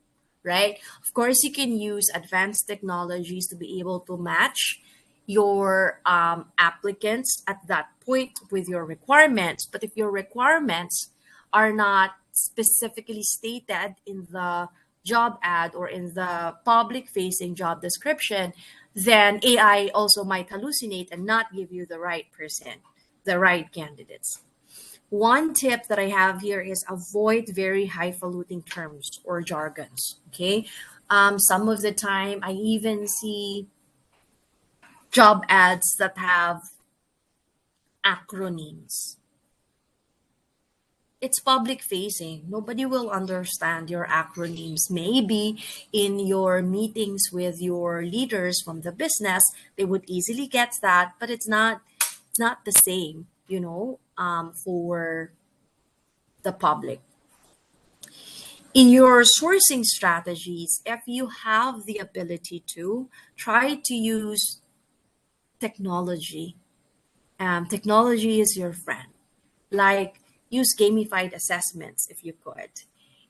right? Of course, you can use advanced technologies to be able to match your applicants at that point with your requirements. But if your requirements are not specifically stated in the job ad or in the public facing job description, then AI also might hallucinate and not give you the right person, the right candidates. One tip that I have here is avoid very highfalutin terms or jargons. Okay. Some of the time I even see job ads that have acronyms. It's public facing. Nobody will understand your acronyms. Maybe in your meetings with your leaders from the business, they would easily get that, but it's not the same, for the public. In your sourcing strategies, if you have the ability to, try to use technology. Technology is your friend. Like, use gamified assessments if you could.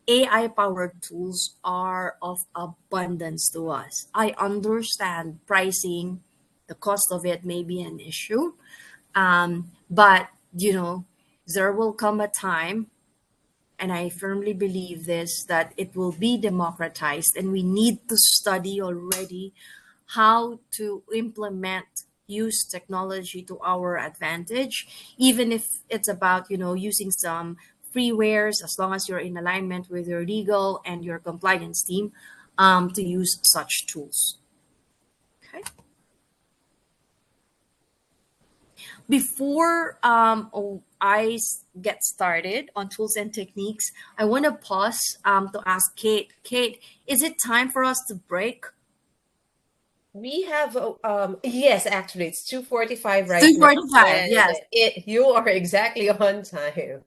AI powered tools are of abundance to us. I understand pricing, the cost of it may be an issue, but there will come a time, and I firmly believe this, that it will be democratized, and we need to study already how to use technology to our advantage, even if it's about using some freewares, as long as you're in alignment with your legal and your compliance team, to use such tools. Okay. Before I get started on tools and techniques, I want to pause to ask Kate. Kate, is it time for us to break? We have yes, actually it's 2:45 right now. 2:45, yes. You are exactly on time.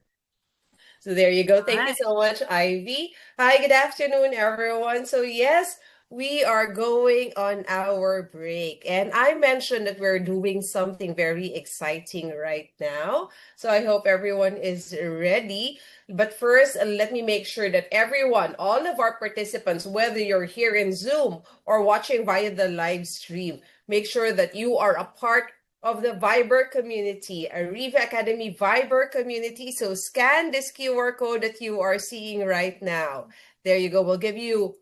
So there you go. Thank you Right. so much, Ivy. Hi, good afternoon, everyone. So yes, we are going on our break. And I mentioned that we're doing something very exciting right now. So I hope everyone is ready. But first, let me make sure that everyone, all of our participants, whether you're here in Zoom or watching via the live stream, make sure that you are a part of the Viber community, Ariva Academy Viber community. So scan this QR code that you are seeing right now. There you go. We'll give you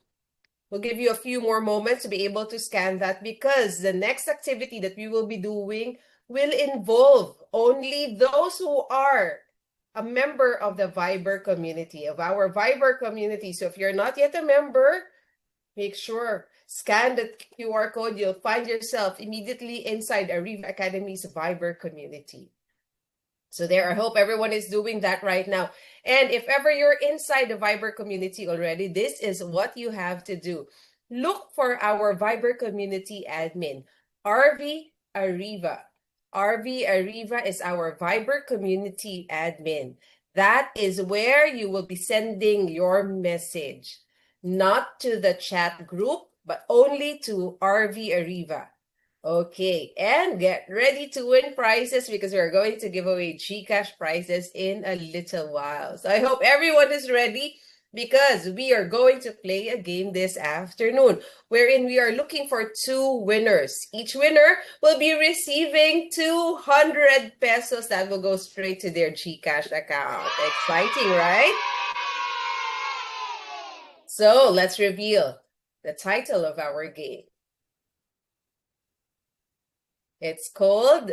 a few more moments to be able to scan that, because the next activity that we will be doing will involve only those who are a member of the Viber community, of our Viber community. So if you're not yet a member, make sure, scan the QR code. You'll find yourself immediately inside Ariva Academy's Viber community. So there, I hope everyone is doing that right now. And if ever you're inside the Viber community already, this is what you have to do. Look for our Viber community admin, RV Ariva. RV Ariva is our Viber community admin. That is where you will be sending your message, not to the chat group, but only to RV Ariva. Okay, and get ready to win prizes, because we're going to give away GCash prizes in a little while. So I hope everyone is ready, because we are going to play a game this afternoon wherein we are looking for 2 winners. Each winner will be receiving 200 pesos that will go straight to their GCash account. Exciting, right? So let's reveal the title of our game. It's called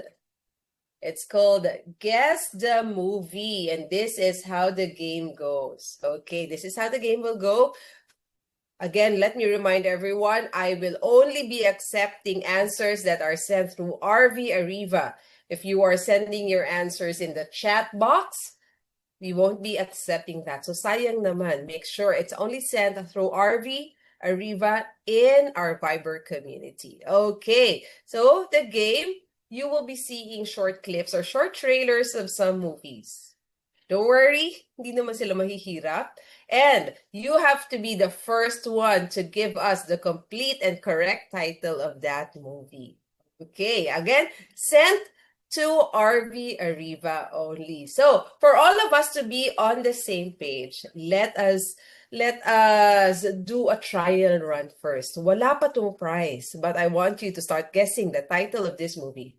Guess the Movie, and this is how the game goes. Okay, this is how the game will go. Again, let me remind everyone, I will only be accepting answers that are sent through RV Ariva. If you are sending your answers in the chat box, we won't be accepting that. So sayang naman, make sure it's only sent through RV Ariva in our Viber community. Okay, so the game, you will be seeing short clips or short trailers of some movies. Don't worry, hindi naman sila mahihirap. And you have to be the first one to give us the complete and correct title of that movie. Okay, again, sent to RV Ariva only. So for all of us to be on the same page, let us do a trial run first. Wala pa tong prize, but I want you to start guessing the title of this movie.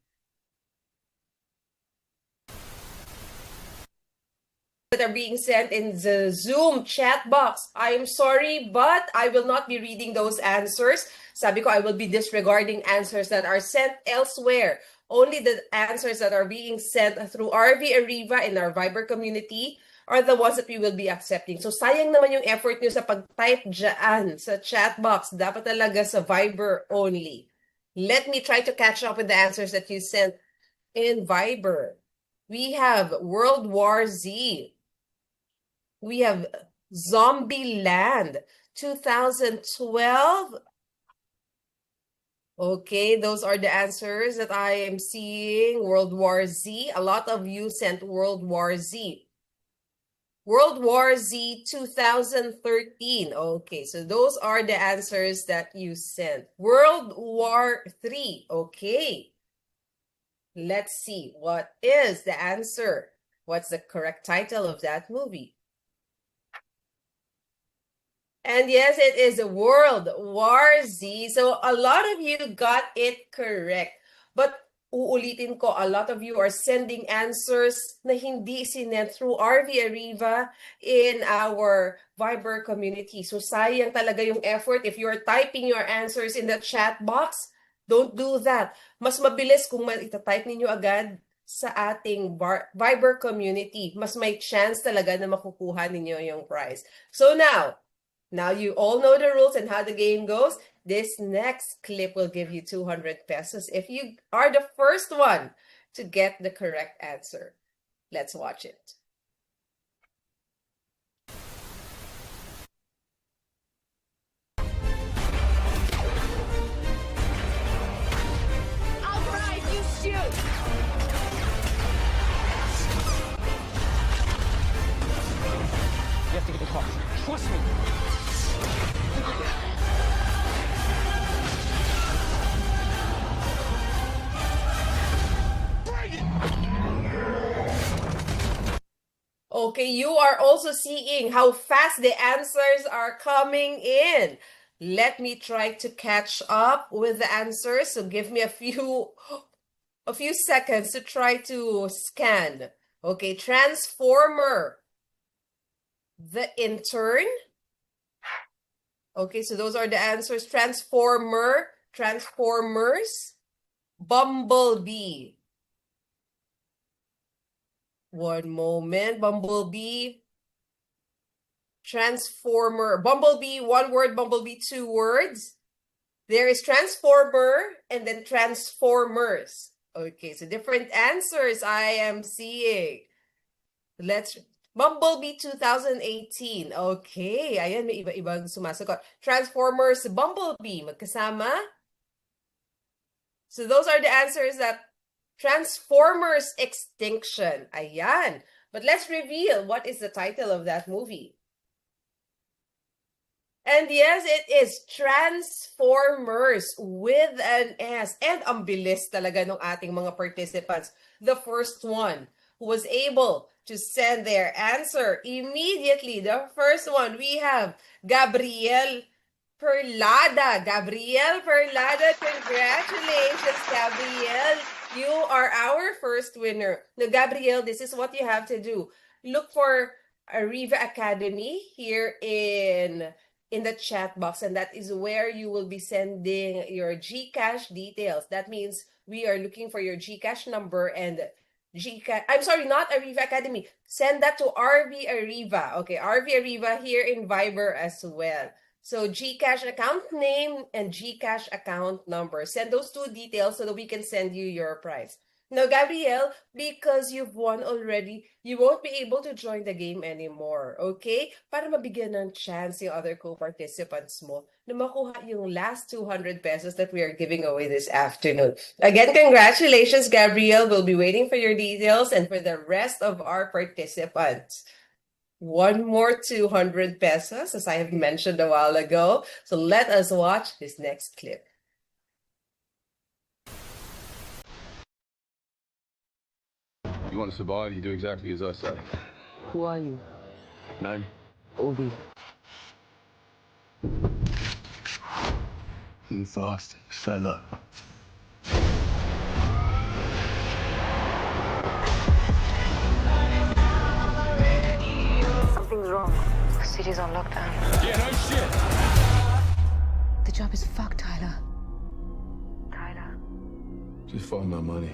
That are being sent in the Zoom chat box. I'm sorry, but I will not be reading those answers. Sabi ko, I will be disregarding answers that are sent elsewhere. Only the answers that are being sent through RV Ariva in our Viber community are the ones that we will be accepting. So sayang naman yung effort nyo sa pag-type dyan sa chat box. Dapat talaga sa Viber only. Let me try to catch up with the answers that you sent in Viber. We have World War Z. We have Zombieland 2012. Okay, those are the answers that I am seeing. World War Z. A lot of you sent World War Z. World War Z 2013. Okay, so those are the answers that you sent. World War 3. Okay. Let's see. What is the answer? What's the correct title of that movie? And yes, it is World War Z. So a lot of you got it correct. But uulitin ko, a lot of you are sending answers na hindi sinent through RV Ariva in our Viber community. So sayang talaga yung effort. If you are typing your answers in the chat box, don't do that. Mas mabilis kung itatype ninyo agad sa ating Viber community. Mas may chance talaga na makukuha ninyo yung prize. So now you all know the rules and how the game goes. This next clip will give you 200 pesos if you are the first one to get the correct answer. Let's watch it. All right, you shoot! You have to get the car. Trust me. Okay, you are also seeing how fast the answers are coming in. Let me try to catch up with the answers. So give me a few a few seconds to try to scan. Okay, transformer, the intern. Okay, so those are the answers. Transformer, transformers, bumblebee. One moment, bumblebee, transformer, bumblebee, one word, bumblebee, two words. There is transformer and then transformers. Okay, so different answers I am seeing. Let's Bumblebee 2018. Okay, ayan, may iba-ibang sumasagot. Transformers, Bumblebee, magkasama. So those are the answers that Transformers Extinction. Ayan. But let's reveal what is the title of that movie. And yes, it is Transformers with an S. And ang bilis talaga ng ating mga participants. The first one who was able to send their answer immediately. The first one, we have Gabriel Perlada. Gabriel Perlada, congratulations, Gabriel. You are our first winner. Now, Gabriel, this is what you have to do. Look for Ariva Academy here in the chat box, and that is where you will be sending your GCash details. That means we are looking for your GCash number and GCash. I'm sorry, not Ariva Academy. Send that to RV Ariva. Okay, RV Ariva here in Viber as well. So GCash account name and GCash account number. Send those two details so that we can send you your prize. Now, Gabrielle, because you've won already, you won't be able to join the game anymore, okay? Para mabigyan ng chance yung other co-participants mo na makuha yung last 200 pesos that we are giving away this afternoon. Again, congratulations, Gabrielle. We'll be waiting for your details and for the rest of our participants. One more 200 pesos, as I have mentioned a while ago. So let us watch this next clip. You want to survive, you do exactly as I say. Who are you? Name? Obi. Move fast. Say low. Something's wrong. The city's on lockdown. Yeah, no shit. The job is fucked, Tyler. Tyler. Just find my money.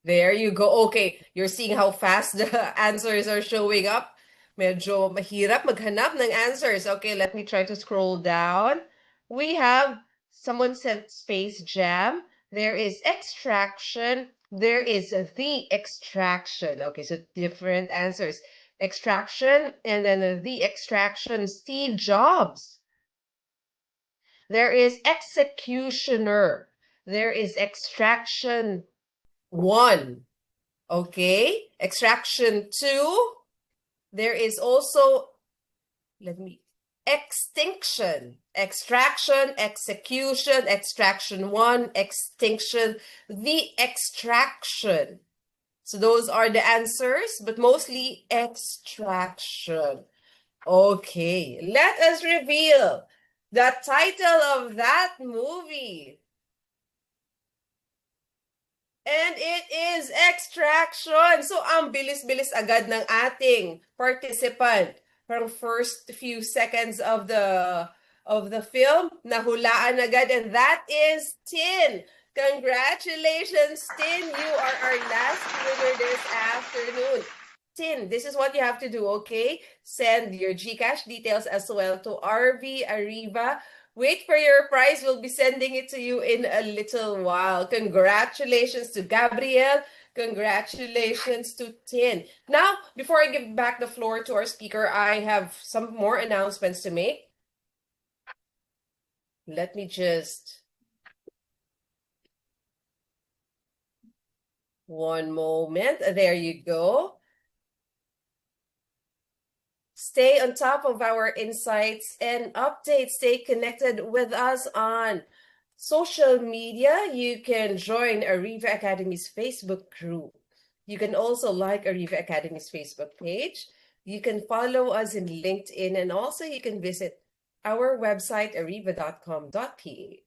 There you go. Okay, you're seeing how fast the answers are showing up. Medyo mahirap maghanap ng answers. Okay, let me try to scroll down. We have someone sent Space Jam. There is Extraction. There is The Extraction. Okay, so different answers. Extraction and then The Extraction, Steve Jobs. There is Executioner. There is Extraction 1. Okay, Extraction 2. There is also, Extinction. Extraction, Execution, Extraction 1, Extinction, The Extraction. So those are the answers, but mostly Extraction. Okay, let us reveal the title of that movie. And it is Extraction. So, ang bilis-bilis agad ng ating participant. From first few seconds of the film, nahulaan agad. And that is Tin. Congratulations, Tin. You are our last winner this afternoon. Tin, this is what you have to do, okay? Send your GCash details as well to RV Ariva. Wait for your prize. We'll be sending it to you in a little while. Congratulations to Gabrielle. Congratulations to Tin. Now, before I give back the floor to our speaker, I have some more announcements to make. Let me just... One moment. There you go. Stay on top of our insights and updates. Stay connected with us on social media. You can join Ariva Academy's Facebook group. You can also like Ariva Academy's Facebook page. You can follow us in LinkedIn, and also you can visit our website, ariva.com.ph.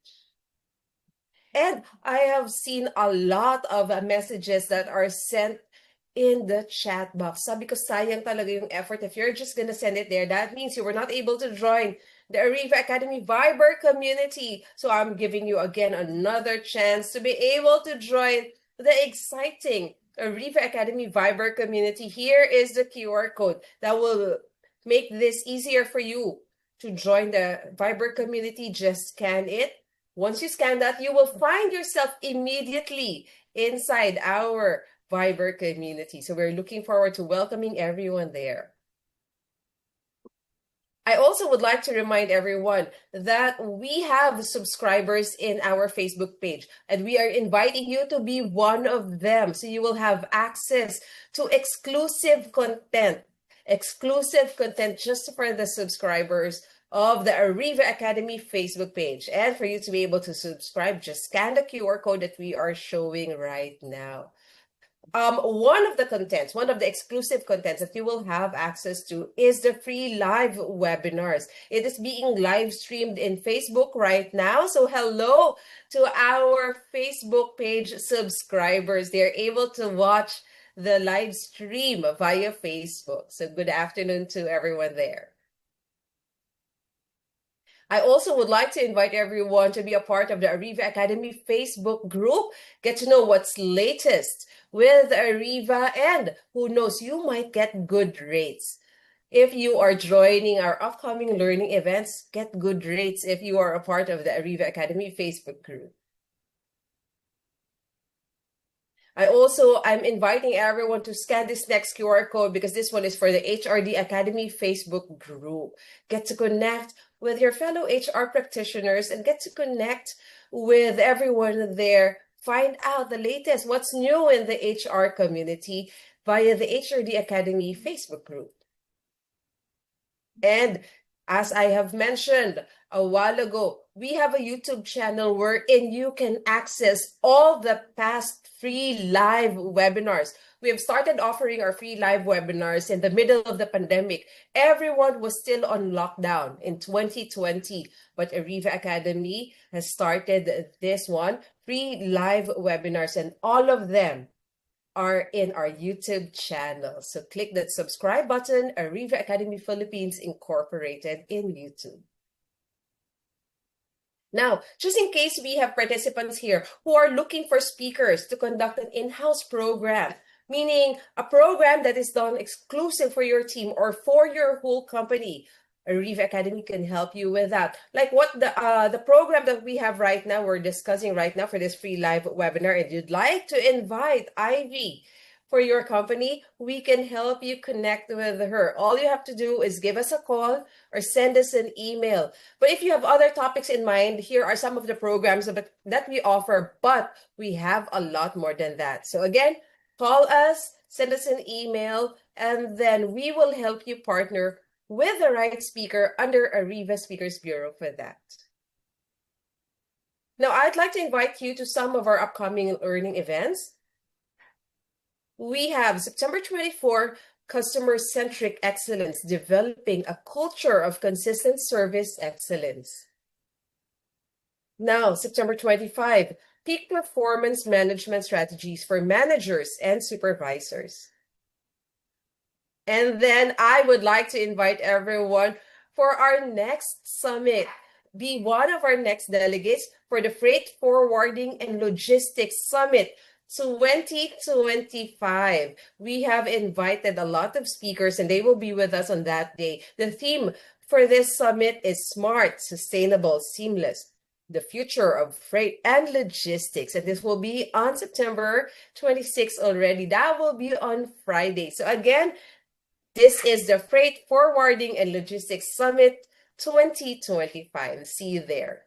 And I have seen a lot of messages that are sent in the chat box. Sabi ko, sayang talaga yung effort. If you're just gonna send it there, that means you were not able to join the Ariva Academy Viber community. So I'm giving you again another chance to be able to join the exciting Ariva Academy Viber community. Here is the QR code that will make this easier for you to join the Viber community. Just scan it. Once you scan that, you will find yourself immediately inside our Viber community. So we're looking forward to welcoming everyone there. I also would like to remind everyone that we have subscribers in our Facebook page, and we are inviting you to be one of them. So you will have access to exclusive content just for the subscribers of the Ariva Academy Facebook page. And for you to be able to subscribe, just scan the QR code that we are showing right now. One of the exclusive contents that you will have access to is the free live webinars. It is being live streamed in Facebook right now. So hello to our Facebook page subscribers. They're able to watch the live stream via Facebook. So good afternoon to everyone there. I also would like to invite everyone to be a part of the Ariva Academy Facebook group. Get to know what's latest with Ariva, and who knows, you might get good rates. If you are joining our upcoming learning events, get good rates if you are a part of the Ariva Academy Facebook group. I'm inviting everyone to scan this next QR code because this one is for the HRD Academy Facebook group. Get to connect with your fellow HR practitioners and get to connect with everyone there. Find out the latest, what's new in the HR community via the HRD Academy Facebook group. And as I have mentioned a while ago, we have a YouTube channel wherein you can access all the past free live webinars. We have started offering our free live webinars in the middle of the pandemic. Everyone was still on lockdown in 2020, but Ariva Academy has started this one, free live webinars, and all of them are in our YouTube channel. So click that subscribe button, Ariva Academy Philippines Incorporated in YouTube. Now, just in case we have participants here who are looking for speakers to conduct an in-house program, meaning a program that is done exclusive for your team or for your whole company, Ariva Academy can help you with that. Like what the program that we have right now, we're discussing right now for this free live webinar, and you'd like to invite Ivy for your company, we can help you connect with her. All you have to do is give us a call or send us an email. But if you have other topics in mind, here are some of the programs that we offer, but we have a lot more than that. So again, call us, send us an email, and then we will help you partner with the right speaker under Ariva Speakers Bureau for that. Now, I'd like to invite you to some of our upcoming learning events. We have September 24, Customer-Centric Excellence, Developing a Culture of Consistent Service Excellence. Now, September 25, Peak Performance Management Strategies for Managers and Supervisors. And then I would like to invite everyone for our next summit. Be one of our next delegates for the Freight Forwarding and Logistics Summit 2025. We have invited a lot of speakers and they will be with us on that day. The theme for this summit is Smart, Sustainable, Seamless, the future of freight and logistics. And this will be on September 26th already. That will be on Friday. So again, this is the Freight Forwarding and Logistics Summit 2025. See you there.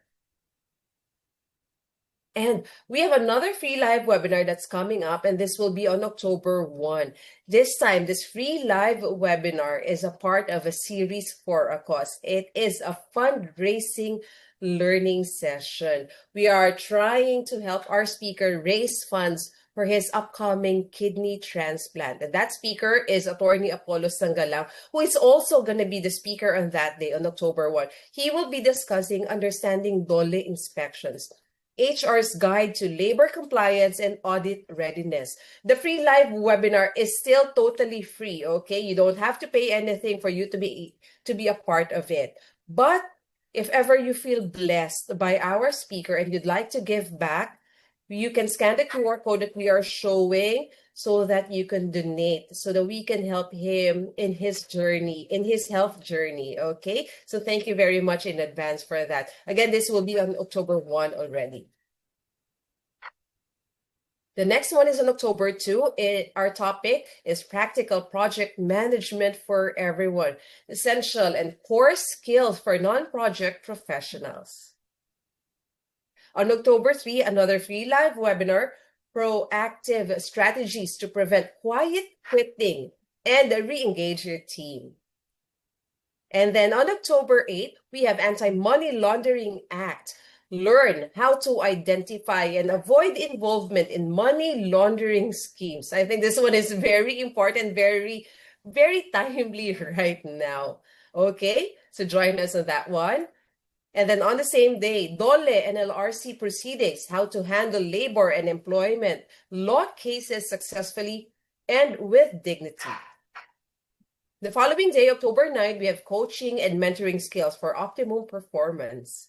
And we have another free live webinar that's coming up, and this will be on October 1. This time, this free live webinar is a part of a series for a cause. It is a fundraising learning session. We are trying to help our speaker raise funds for his upcoming kidney transplant. And that speaker is Attorney Apollo Sangalang, who is also going to be the speaker on that day, on October 1. He will be discussing understanding DOLE inspections. HR's Guide to Labor Compliance and Audit Readiness. The free live webinar is still totally free, okay? You don't have to pay anything for you to be a part of it. But if ever you feel blessed by our speaker and you'd like to give back, you can scan the QR code that we are showing so that you can donate, so that we can help him in his journey, in his health journey, okay? So thank you very much in advance for that. Again, this will be on October 1 already. The next one is on October 2. Our topic is practical project management for everyone, essential and core skills for non-project professionals. On October 3, another free live webinar, proactive strategies to prevent quiet quitting and re-engage your team. And then on October 8, we have Anti-Money Laundering Act. Learn how to identify and avoid involvement in money laundering schemes. I think this one is very important, very, very timely right now. Okay, so join us on that one. And then on the same day, DOLE and LRC proceedings, how to handle labor and employment law cases successfully and with dignity. The following day, October 9, we have coaching and mentoring skills for optimum performance.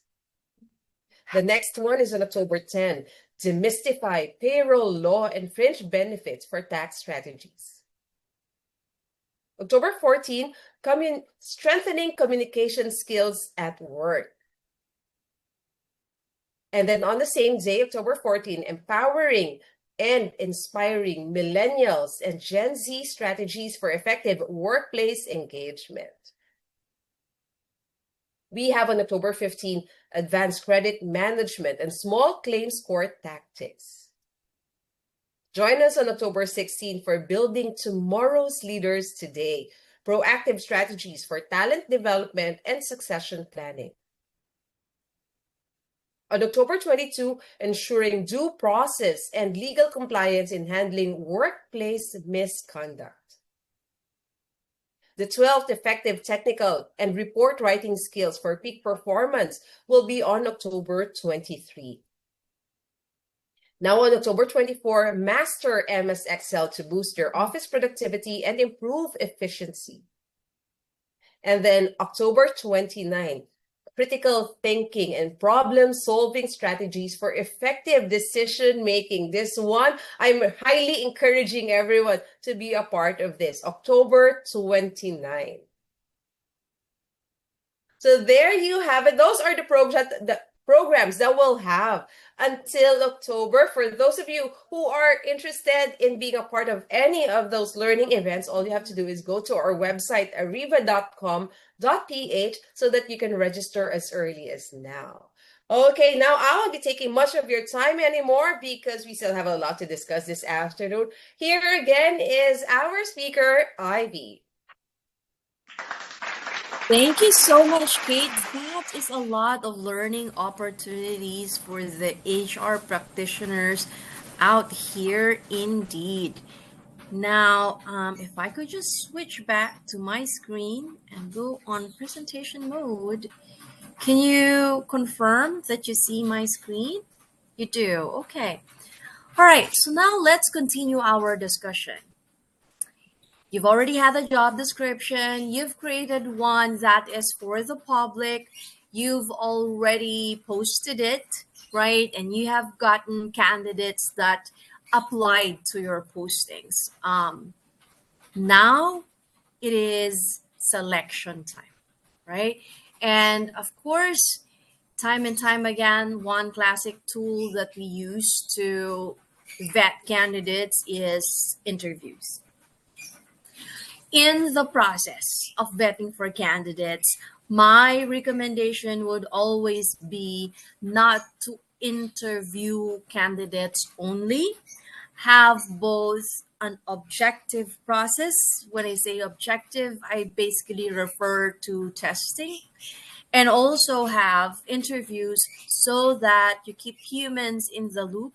The next one is on October 10, demystify payroll law and fringe benefits for tax strategies. October 14, strengthening communication skills at work. And then on the same day, October 14, empowering and inspiring millennials and Gen Z strategies for effective workplace engagement. We have on October 15, advanced credit management and small claims court tactics. Join us on October 16 for building tomorrow's leaders today, proactive strategies for talent development and succession planning. On October 22, ensuring due process and legal compliance in handling workplace misconduct. The 12th effective technical and report writing skills for peak performance will be on October 23. Now on October 24, master MS Excel to boost your office productivity and improve efficiency. And then October 29, critical thinking and problem-solving strategies for effective decision-making. This one, I'm highly encouraging everyone to be a part of this, October 29. So there you have it. Those are the programs that we'll have until October. For those of you who are interested in being a part of any of those learning events, all you have to do is go to our website, ariva.com.ph, so that you can register as early as now. Okay, now I won't be taking much of your time anymore because we still have a lot to discuss this afternoon. Here again is our speaker, Ivy. Thank you so much, Kate. That is a lot of learning opportunities for the HR practitioners out here indeed. Now, if I could just switch back to my screen and go on presentation mode, can you confirm that you see my screen? You do, okay. All right, so now let's continue our discussion. You've already had a job description. You've created one that is for the public. You've already posted it, right? And you have gotten candidates that applied to your postings. Now it is selection time, right? And of course, time and time again, one classic tool that we use to vet candidates is interviews. In the process of vetting for candidates, my recommendation would always be not to interview candidates only. Have both an objective process. When I say objective, I basically refer to testing, and also have interviews so that you keep humans in the loop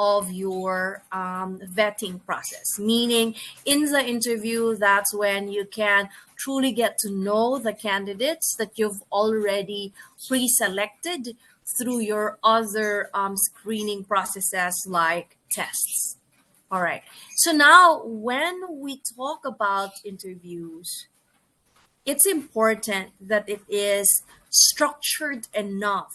of your vetting process. Meaning in the interview, that's when you can truly get to know the candidates that you've already pre-selected through your other screening processes like tests. All right. So now when we talk about interviews, it's important that it is structured enough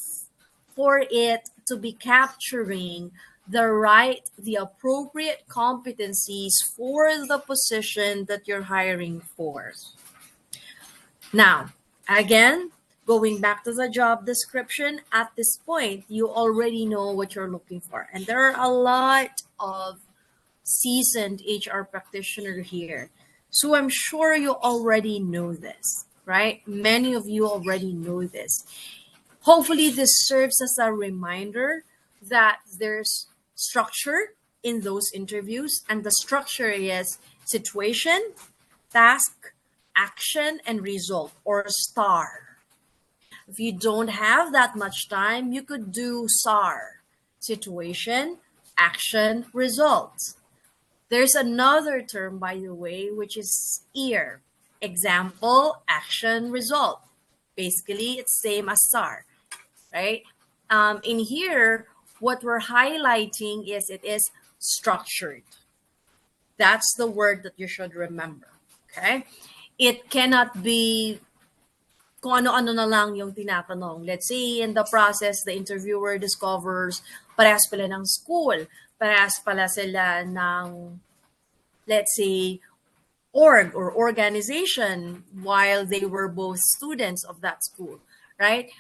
for it to be capturing the appropriate competencies for the position that you're hiring for. Now, again, going back to the job description, at this point, you already know what you're looking for. And there are a lot of seasoned HR practitioner here. So I'm sure you already know this, right? Many of you already know this. Hopefully, this serves as a reminder that there's structure in those interviews, and the structure is situation, task, action, and result, or STAR. If you don't have that much time, you could do SAR, situation, action, results. There's another term, by the way, which is EAR, example, action, result. Basically, it's same as SAR, right? In here, what we're highlighting is it is structured. That's the word that you should remember, okay? It cannot be kung ano-ano na lang yung tinatanong. Let's say in the process, the interviewer discovers parehas pala ng school, parehas pala sila ng, let's say, org or organization while they were both students of that school, right?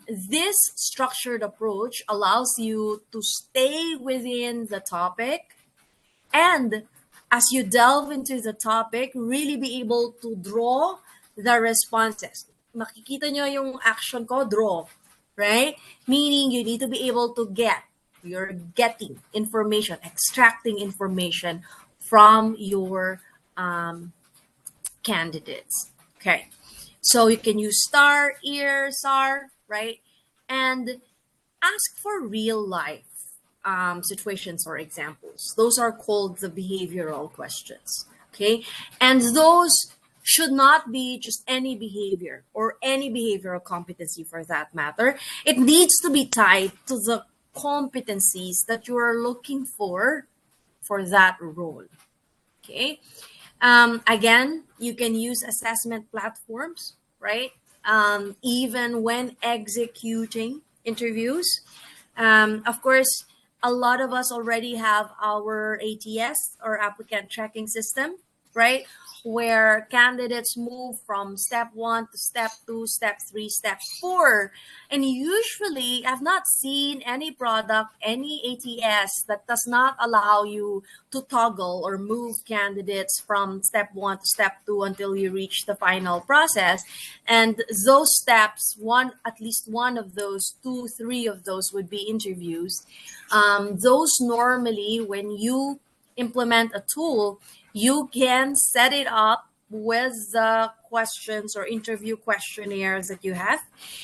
This structured approach allows you to stay within the topic, and as you delve into the topic, really be able to draw the responses. Makikita nyo yung action ko, draw, right? Meaning you need to be able to you're getting information, extracting information from your candidates. Okay, so you can use STAR, EAR, SAR, right? And ask for real life situations or examples. Those are called the behavioral questions. Okay, and those should not be just any behavior or any behavioral competency for that matter. It needs to be tied to the competencies that you are looking for that role. Okay. Again, you can use assessment platforms, right? Even when executing interviews. Of course, a lot of us already have our ATS or applicant tracking system, right? Where candidates move from step 1 to step 2, step 3, step 4. And usually, I've not seen any product, any ATS that does not allow you to toggle or move candidates from step 1 to step 2 until you reach the final process. And those steps, at least one of those, 2, 3 of those would be interviews. Those normally, when you implement a tool, you can set it up with the questions or interview questionnaires that you have.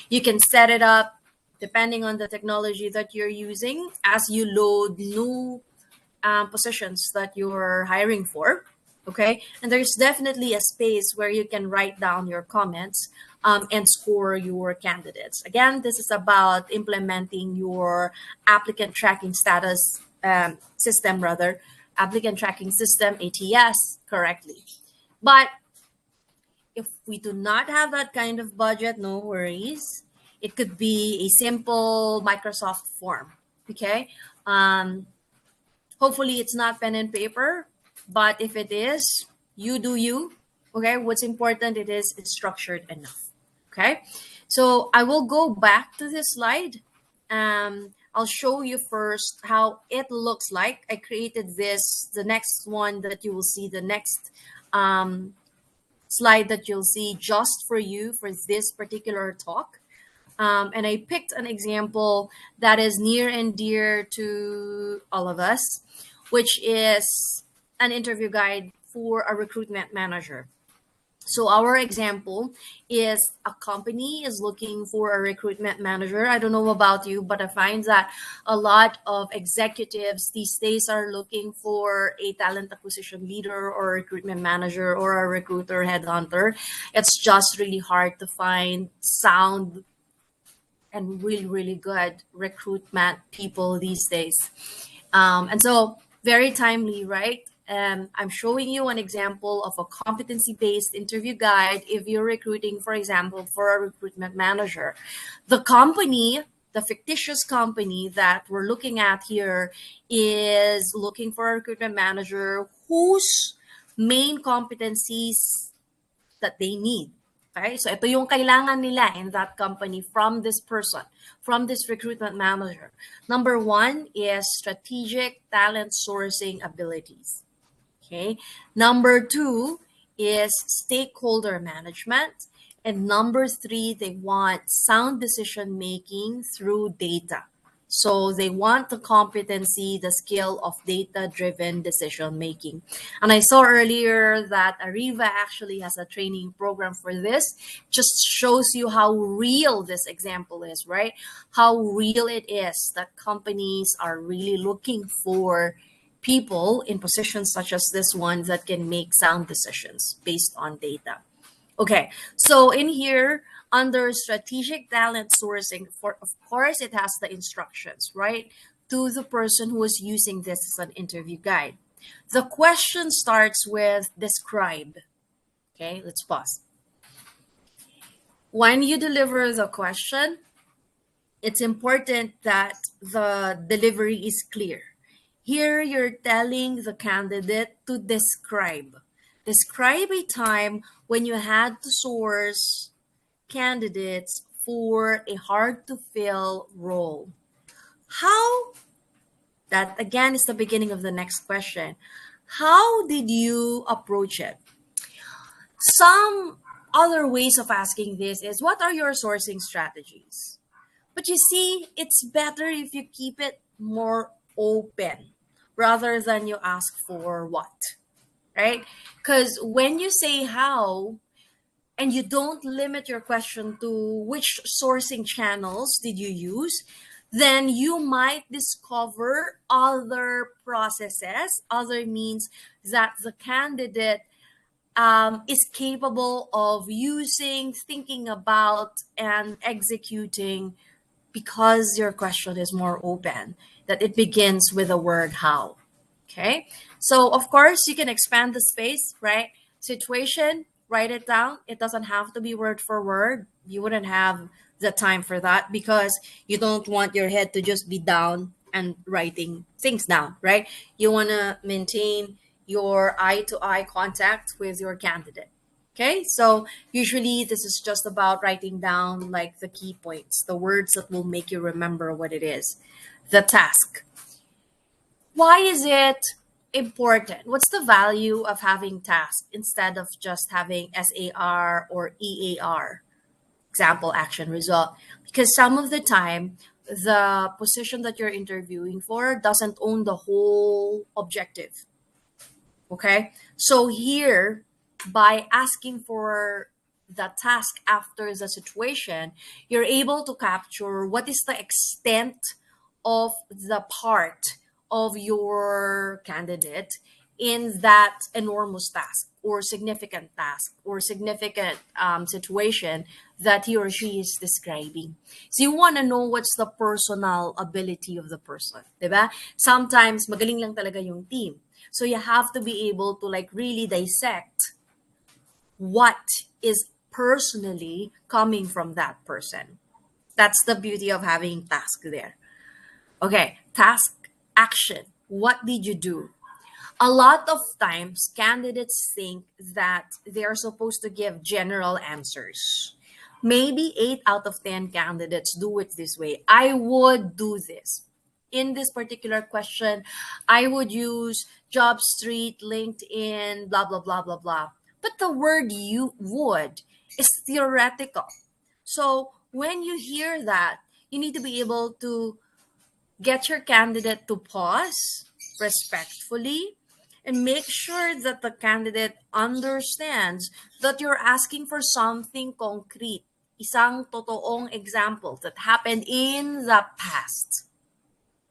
You can set it up depending on the technology that you're using as you load new positions that you're hiring for. Okay. And there's definitely a space where you can write down your comments and score your candidates. Again, this is about implementing your applicant tracking status system, applicant tracking system, ATS, correctly. But if we do not have that kind of budget, no worries. It could be a simple Microsoft form, okay? Hopefully it's not pen and paper, but if it is, you do you, okay? What's important, it is structured enough, okay? So I will go back to this slide. I'll show you first how it looks like. I created this, the next one that you will see, the next slide that you'll see just for you for this particular talk. And I picked an example that is near and dear to all of us, which is an interview guide for a recruitment manager. So our example is a company is looking for a recruitment manager. I don't know about you, but I find that a lot of executives these days are looking for a talent acquisition leader or a recruitment manager or a recruiter headhunter. It's just really hard to find sound and really, really good recruitment people these days. And so, very timely, right? I'm showing you an example of a competency-based interview guide if you're recruiting, for example, for a recruitment manager. The company, the fictitious company that we're looking at here, is looking for a recruitment manager whose main competencies that they need. Okay? So ito yung kailangan nila in that company from this person, from this recruitment manager. Number one is strategic talent sourcing abilities. Okay. Number two is stakeholder management. And number three, they want sound decision making through data. So they want the competency, the skill of data-driven decision making. And I saw earlier that Ariva actually has a training program for this. Just shows you how real this example is, right? How real it is that companies are really looking for people in positions such as this one that can make sound decisions based on data. Okay, so in here, under strategic talent sourcing, of course, it has the instructions, right, to the person who is using this as an interview guide. The question starts with describe. Okay, let's pause. When you deliver the question, it's important that the delivery is clear. Here, you're telling the candidate to describe. Describe a time when you had to source candidates for a hard to fill role. How? That again is the beginning of the next question. How did you approach it? Some other ways of asking this is, what are your sourcing strategies? But you see, it's better if you keep it more open rather than you ask for what, right? Because when you say how and you don't limit your question to which sourcing channels did you use, then you might discover other processes, other means that the candidate is capable of using, thinking about, and executing, because your question is more open, that it begins with the word how. Okay. So of course you can expand the space, right? Situation, write it down. It doesn't have to be word for word. You wouldn't have the time for that because you don't want your head to just be down and writing things down, right? You want to maintain your eye to eye contact with your candidate. Okay, so usually this is just about writing down like the key points, the words that will make you remember what it is. The task. Why is it important? What's the value of having task instead of just having SAR or EAR? Example, action, result. Because some of the time, the position that you're interviewing for doesn't own the whole objective. Okay, so here, by asking for the task after the situation, you're able to capture what is the extent of the part of your candidate in that enormous task or significant situation that he or she is describing. So you want to know what's the personal ability of the person, diba? Sometimes magaling lang talaga yung team. So you have to be able to like really dissect what is personally coming from that person. That's the beauty of having task there. Okay, task, action. What did you do? A lot of times, candidates think that they are supposed to give general answers. Maybe 8 out of 10 candidates do it this way. I would do this. In this particular question, I would use Job Street, LinkedIn, blah, blah, blah, blah, blah. But the word you would is theoretical. So when you hear that, you need to be able to get your candidate to pause respectfully and make sure that the candidate understands that you're asking for something concrete, isang totoong example that happened in the past.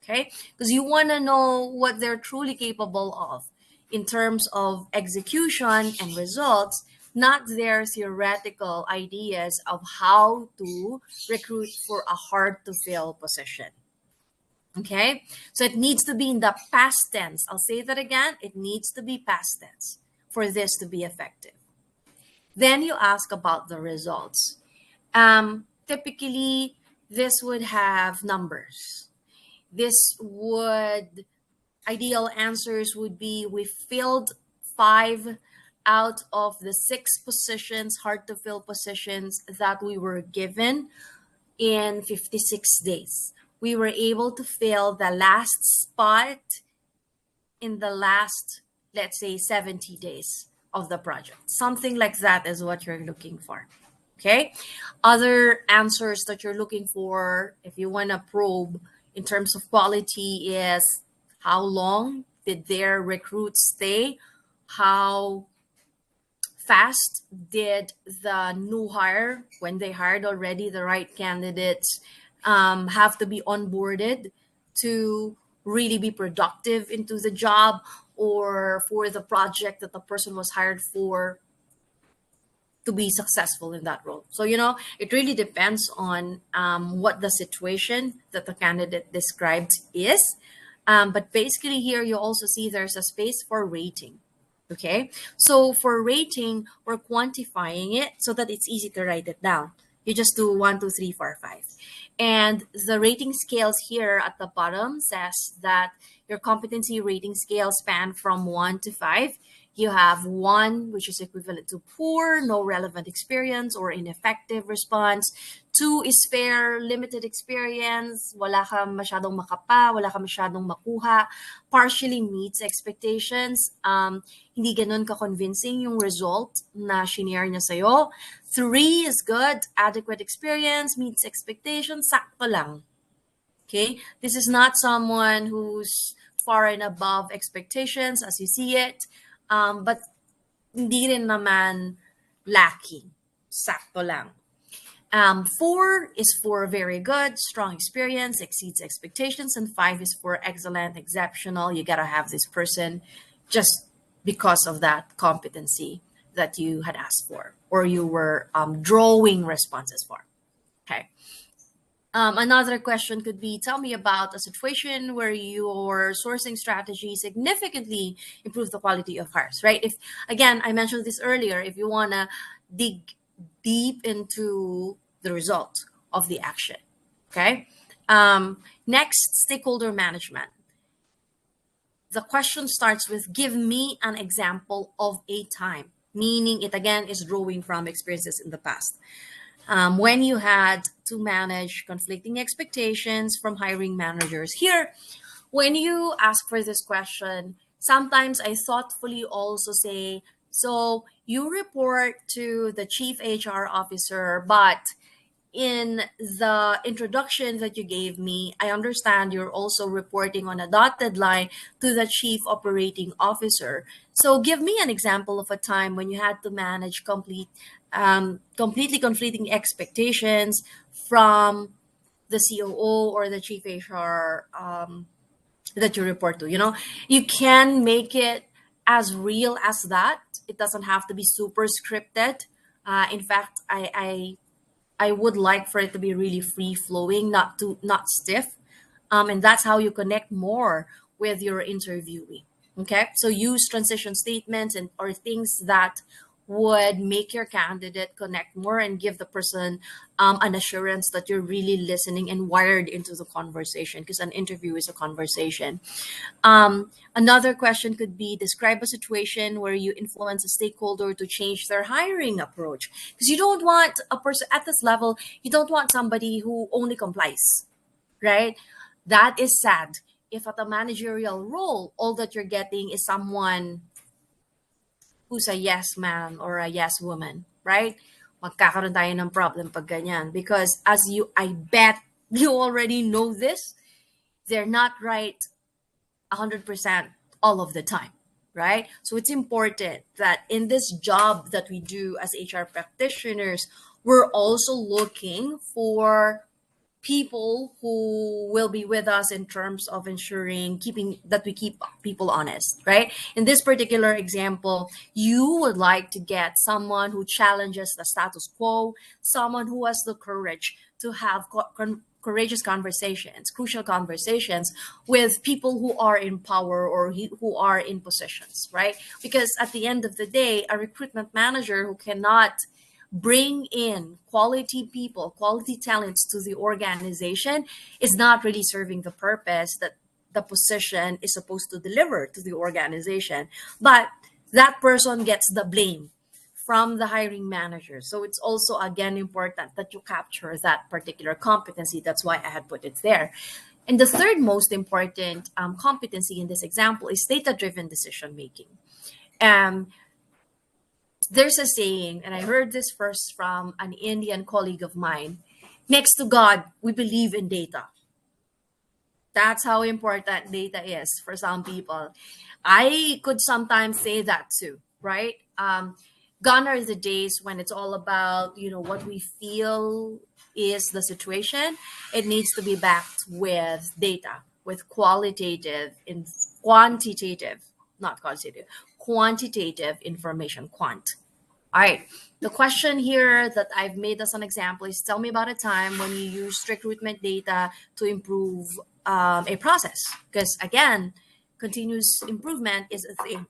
Okay? Because you want to know what they're truly capable of in terms of execution and results, not their theoretical ideas of how to recruit for a hard to fill position. Okay, so it needs to be in the past tense. I'll say that again. It needs to be past tense for this to be effective. Then you ask about the results. Typically, this would have numbers. Ideal answers would be we filled 5 out of the 6 positions, hard to fill positions that we were given in 56 days. We were able to fill the last spot in the last, let's say, 70 days of the project. Something like that is what you're looking for. Okay. Other answers that you're looking for, if you want to probe in terms of quality, is how long did their recruits stay? How fast did the new hire, when they hired already the right candidates, have to be onboarded to really be productive into the job or for the project that the person was hired for to be successful in that role. So, it really depends on what the situation that the candidate described is. But basically here you also see there's a space for rating. Okay, so for rating, we're quantifying it so that it's easy to write it down. You just do 1, 2, 3, 4, 5. And the rating scales here at the bottom says that your competency rating scale span from 1 to 5. You have 1, which is equivalent to poor, no relevant experience, or ineffective response. 2 is fair, limited experience, wala ka masyadong makapa, wala ka masyadong makuha, partially meets expectations, hindi ganun ka-convincing yung result na shinare niya sa'yo. 3 is good, adequate experience, meets expectations, sakto lang. Okay, this is not someone who's far and above expectations as you see it. But hindi rin naman lacking. Sakto lang. 4 is for very good, strong experience, exceeds expectations. And 5 is for excellent, exceptional. You got to have this person just because of that competency that you had asked for or you were drawing responses for. Okay. Another question could be, tell me about a situation where your sourcing strategy significantly improved the quality of hires, right? If, again, I mentioned this earlier, if you want to dig deep into the result of the action, okay? Next, stakeholder management. The question starts with, give me an example of a time, meaning it again is drawing from experiences in the past. When you had to manage conflicting expectations from hiring managers. Here, when you ask for this question, sometimes I thoughtfully also say, so you report to the chief HR officer, but in the introduction that you gave me, I understand you're also reporting on a dotted line to the chief operating officer. So give me an example of a time when you had to manage completely conflicting expectations from the COO or the chief HR that you report to. You can make it as real as that. It doesn't have to be super scripted. In fact, I would like for it to be really free flowing, not stiff. And that's how you connect more with your interviewee. Okay, so use transition statements or things that would make your candidate connect more and give the person an assurance that you're really listening and wired into the conversation, because an interview is a conversation. Another question could be, describe a situation where you influence a stakeholder to change their hiring approach. Because you don't want a person at this level, you don't want somebody who only complies, right? That is sad. If at a managerial role, all that you're getting is someone who's a yes man or a yes woman, right? Magkakaroon tayo ng problem pag ganyan. Because I bet you already know this, they're not right 100% all of the time, right? So it's important that in this job that we do as HR practitioners, we're also looking for people who will be with us in terms of ensuring we keep people honest, right? In this particular example, you would like to get someone who challenges the status quo, someone who has the courage to have courageous conversations, crucial conversations with people who are in power or who are in positions, right? Because at the end of the day, a recruitment manager who cannot bring in quality people, quality talents to the organization is not really serving the purpose that the position is supposed to deliver to the organization. But that person gets the blame from the hiring manager. So it's also, again, important that you capture that particular competency. That's why I had put it there. And the third most important competency in this example is data-driven decision making. There's a saying, and I heard this first from an Indian colleague of mine: next to God, we believe in data. That's how important data is for some people. I could sometimes say that too, right? Gone are the days when it's all about, what we feel is the situation. It needs to be backed with data, with qualitative and quantitative, not quantitative, quantitative information, quant. All right. The question here that I've made as an example is, tell me about a time when you used recruitment data to improve a process. Because again, continuous improvement is a thing,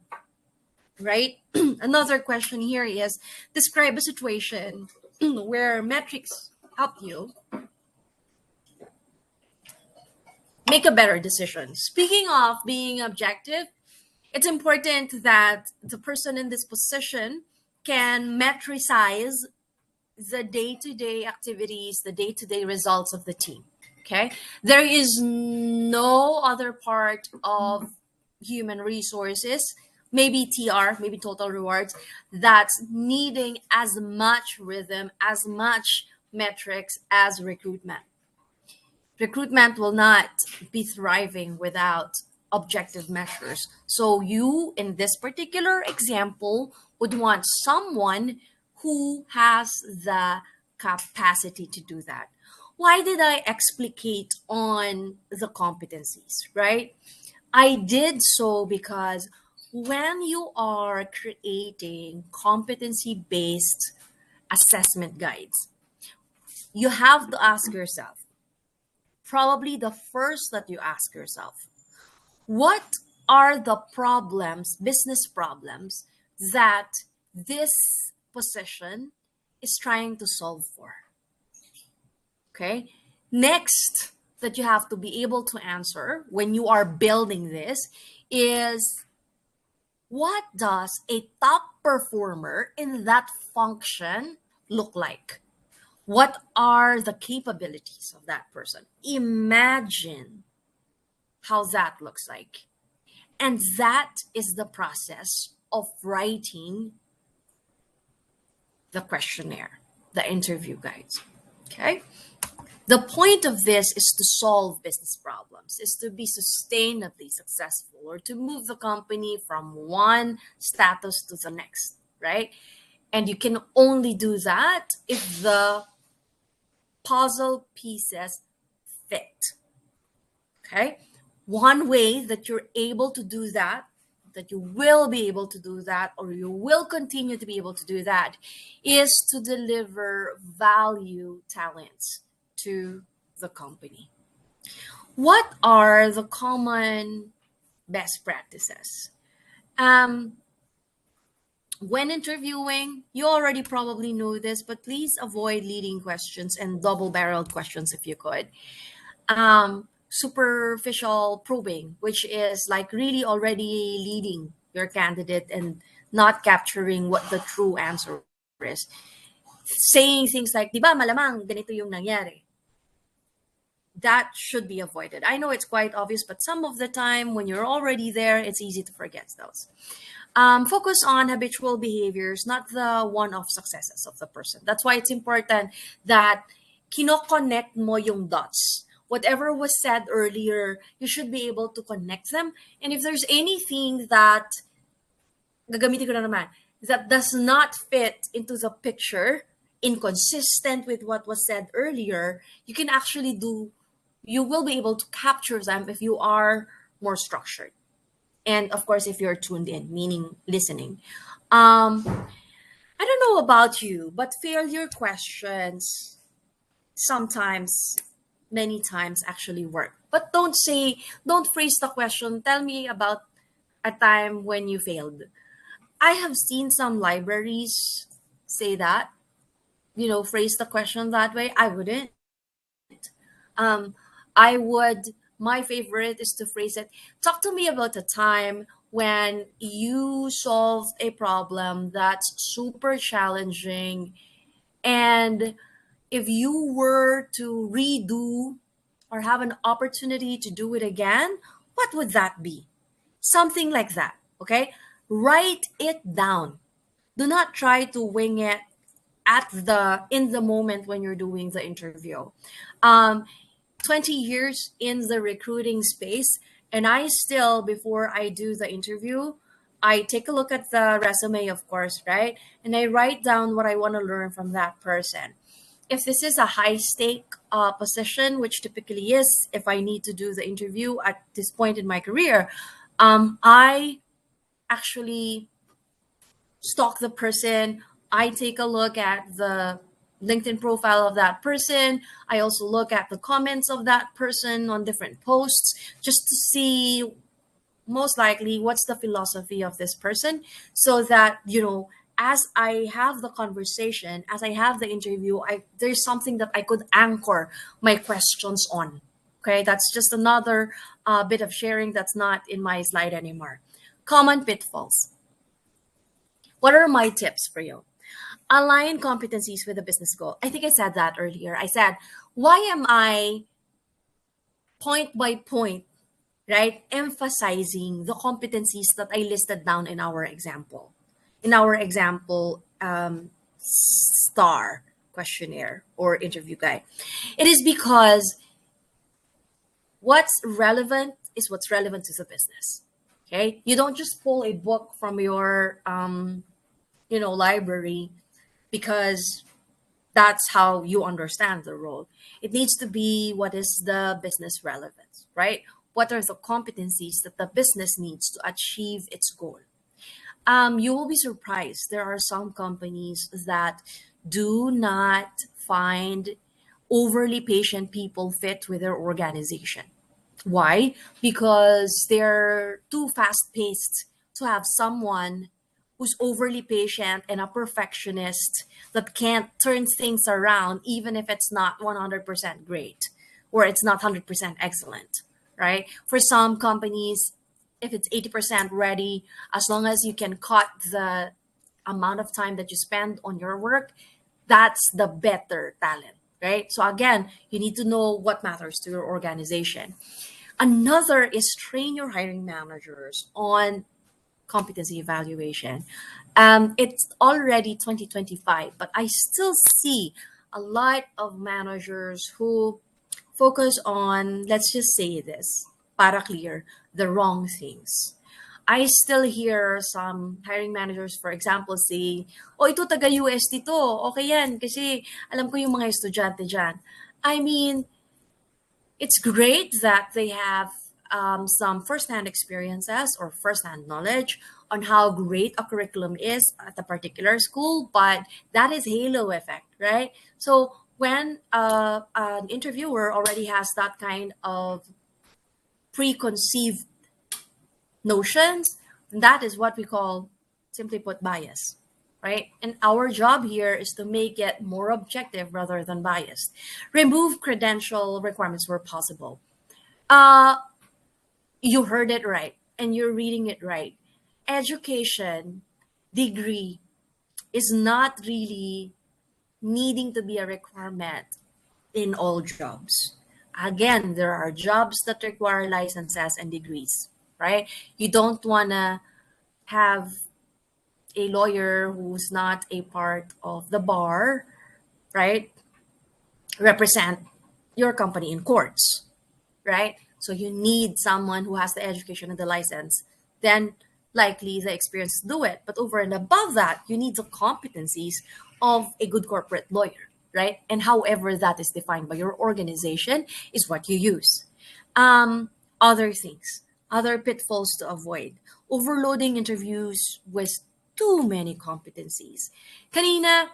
right? Another question here is, describe a situation where metrics help you make a better decision. Speaking of being objective, it's important that the person in this position can metricize the day-to-day activities, the day-to-day results of the team. Okay. There is no other part of human resources, maybe TR, maybe total rewards, that's needing as much rhythm, as much metrics as recruitment. Recruitment will not be thriving without objective measures. So you, in this particular example, would want someone who has the capacity to do that. Why did I explicate on the competencies, right? I did so because when you are creating competency-based assessment guides, you have to ask yourself, probably the first that you ask yourself, what are the problems, business problems, that this position is trying to solve for? Okay. Next, that you have to be able to answer when you are building this is, what does a top performer in that function look like? What are the capabilities of that person? Imagine how that looks like. And that is the process of writing the questionnaire, the interview guides. Okay. The point of this is to solve business problems, is to be sustainably successful, or to move the company from one status to the next, right? And you can only do that if the puzzle pieces fit. Okay. One way that you're able to do that, that you will be able to do that, or you will continue to be able to do that, is to deliver value talents to the company. What are the common best practices? When interviewing, you already probably know this, but please avoid leading questions and double-barreled questions if you could. Superficial probing, which is like really already leading your candidate and not capturing what the true answer is. Saying things like, di ba malamang ganito yung nangyari? That should be avoided. I know it's quite obvious, but some of the time when you're already there, it's easy to forget those. Focus on habitual behaviors, not the one-off successes of the person. That's why it's important that kino-connect mo yung dots. Whatever was said earlier, you should be able to connect them. And if there's anything that, gagamitin ko na naman, that does not fit into the picture, inconsistent with what was said earlier, you will be able to capture them if you are more structured. And of course, if you're tuned in, meaning listening. I don't know about you, but failure questions sometimes, many times actually work. But don't phrase the question, tell me about a time when you failed. I have seen some libraries say that, phrase the question that way. I wouldn't. Um, I would, my favorite is to phrase it, talk to me about a time when you solved a problem that's super challenging. And if you were to redo or have an opportunity to do it again, what would that be? Something like that. Okay. Write it down. Do not try to wing it in the moment when you're doing the interview. Um, 20 years in the recruiting space, and I still, before I do the interview, I take a look at the resume, of course, right? And I write down what I want to learn from that person. If this is a high stake position, which typically is if I need to do the interview at this point in my career, I actually stalk the person. I take a look at the LinkedIn profile of that person. I also look at the comments of that person on different posts just to see most likely what's the philosophy of this person, so that, as I have the conversation, as I have the interview, there's something that I could anchor my questions on. Okay, that's just another bit of sharing that's not in my slide anymore. Common pitfalls. What are my tips for you? Align competencies with a business goal. I think I said that earlier. I said, why am I point by point, right, emphasizing the competencies that I listed down in our example? In our example, STAR questionnaire or interview guide. It is because what's relevant is what's relevant to the business. Okay. You don't just pull a book from your, library because that's how you understand the role. It needs to be what is the business relevance, right? What are the competencies that the business needs to achieve its goal? You will be surprised. There are some companies that do not find overly patient people fit with their organization. Why? Because they're too fast paced to have someone who's overly patient and a perfectionist that can't turn things around, even if it's not 100% great or it's not 100% excellent, right? For some companies, if it's 80% ready, as long as you can cut the amount of time that you spend on your work, that's the better talent, right? So again, you need to know what matters to your organization. Another is train your hiring managers on competency evaluation. It's already 2025, but I still see a lot of managers who focus on, let's just say this, para clear, the wrong things. I still hear some hiring managers, for example, say, oh, ito taga-UST to. Okay yan, kasi alam ko yung mga estudyante dyan. I mean, it's great that they have some firsthand experiences or firsthand knowledge on how great a curriculum is at a particular school, but that is halo effect, right? So when an interviewer already has that kind of preconceived notions, that is what we call, simply put, bias, right? And our job here is to make it more objective rather than biased. Remove credential requirements where possible. You heard it right, and you're reading it right. Education, degree is not really needing to be a requirement in all jobs. Again, there are jobs that require licenses and degrees, right? You don't want to have a lawyer who's not a part of the bar, right, represent your company in courts, right? So you need someone who has the education and the license, then likely the experience to do it. But over and above that, you need the competencies of a good corporate lawyer, right? And however that is defined by your organization is what you use. Other things, other pitfalls to avoid: overloading interviews with too many competencies. Kanina,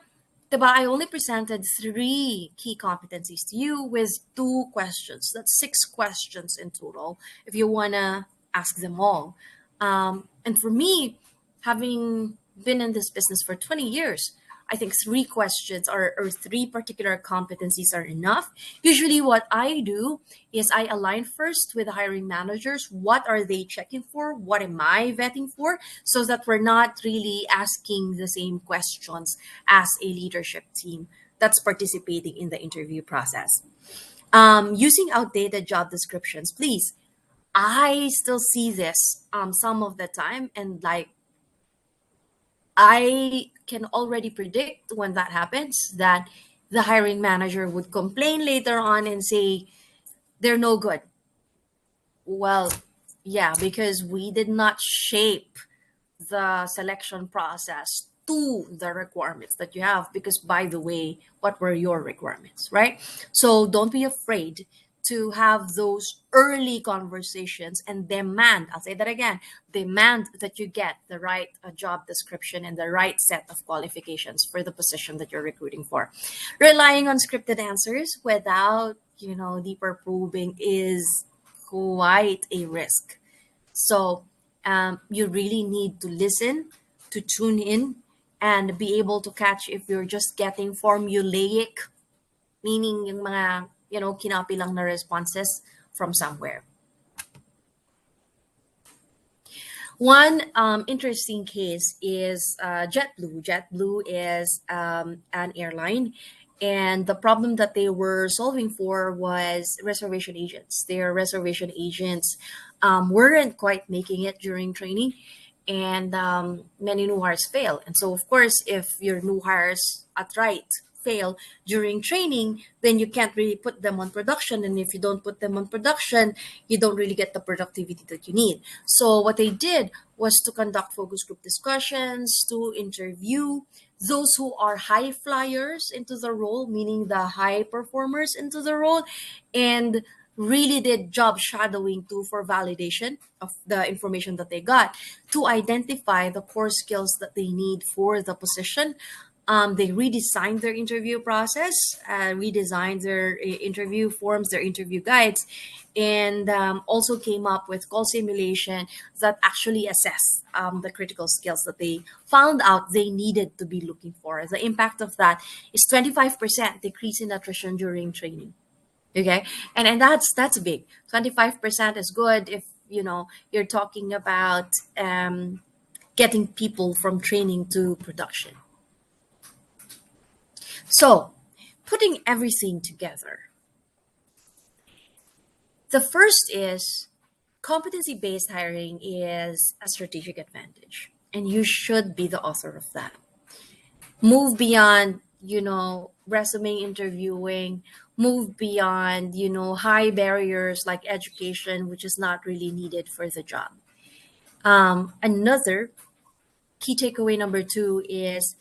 diba, I only presented 3 key competencies to you with 2 questions. That's 6 questions in total if you want to ask them all. And for me, having been in this business for 20 years, I think 3 questions or 3 particular competencies are enough. Usually, what I do is I align first with the hiring managers. What are they checking for? What am I vetting for? So that we're not really asking the same questions as a leadership team that's participating in the interview process. Using outdated job descriptions, please. I still see this some of the time, and like I can already predict when that happens that the hiring manager would complain later on and say they're no good. Well, yeah, because we did not shape the selection process to the requirements that you have. Because, by the way, what were your requirements, right? So don't be afraid to have those early conversations and demand, I'll say that again, demand that you get the right job description and the right set of qualifications for the position that you're recruiting for. Relying on scripted answers without, deeper probing is quite a risk. So you really need to listen, to tune in, and be able to catch if you're just getting formulaic, meaning yung mga, kinapi lang na responses from somewhere. One interesting case is JetBlue. JetBlue is an airline, and the problem that they were solving for was reservation agents. Their reservation agents weren't quite making it during training, and many new hires fail. And so, of course, if your new hires outright fail during training, then you can't really put them on production. And if you don't put them on production, you don't really get the productivity that you need. So what they did was to conduct focus group discussions, to interview those who are high flyers into the role, meaning the high performers into the role, and really did job shadowing too for validation of the information that they got to identify the core skills that they need for the position. They redesigned their interview process, redesigned their interview forms, their interview guides, and also came up with call simulation that actually assess the critical skills that they found out they needed to be looking for. The impact of that is 25% decrease in attrition during training. Okay, and that's big. 25% is good if you're talking about getting people from training to production. So, putting everything together, the first is competency-based hiring is a strategic advantage, and you should be the author of that. Move beyond, resume interviewing, move beyond, high barriers like education, which is not really needed for the job. Another key takeaway number 2 is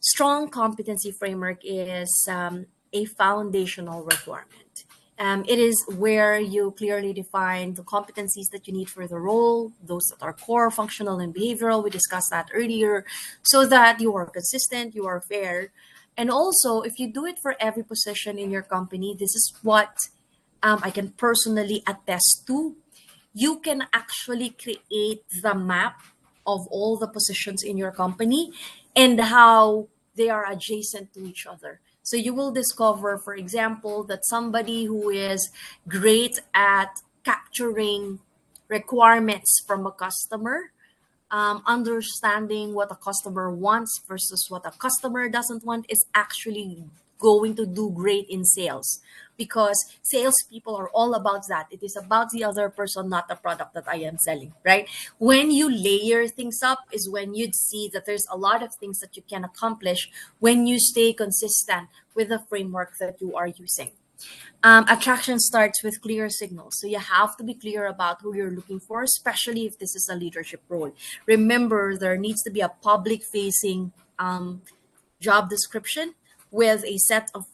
strong competency framework is a foundational requirement. It is where you clearly define the competencies that you need for the role, those that are core, functional, and behavioral. We discussed that earlier, so that you are consistent, you are fair. And also, if you do it for every position in your company, this is what I can personally attest to. You can actually create the map of all the positions in your company and how they are adjacent to each other. So you will discover, for example, that somebody who is great at capturing requirements from a customer, understanding what a customer wants versus what a customer doesn't want, is actually going to do great in sales, because salespeople are all about that. It is about the other person, not the product that I am selling, right? When you layer things up is when you'd see that there's a lot of things that you can accomplish when you stay consistent with the framework that you are using. Attraction starts with clear signals. So you have to be clear about who you're looking for, especially if this is a leadership role. Remember, there needs to be a public-facing job description with a set of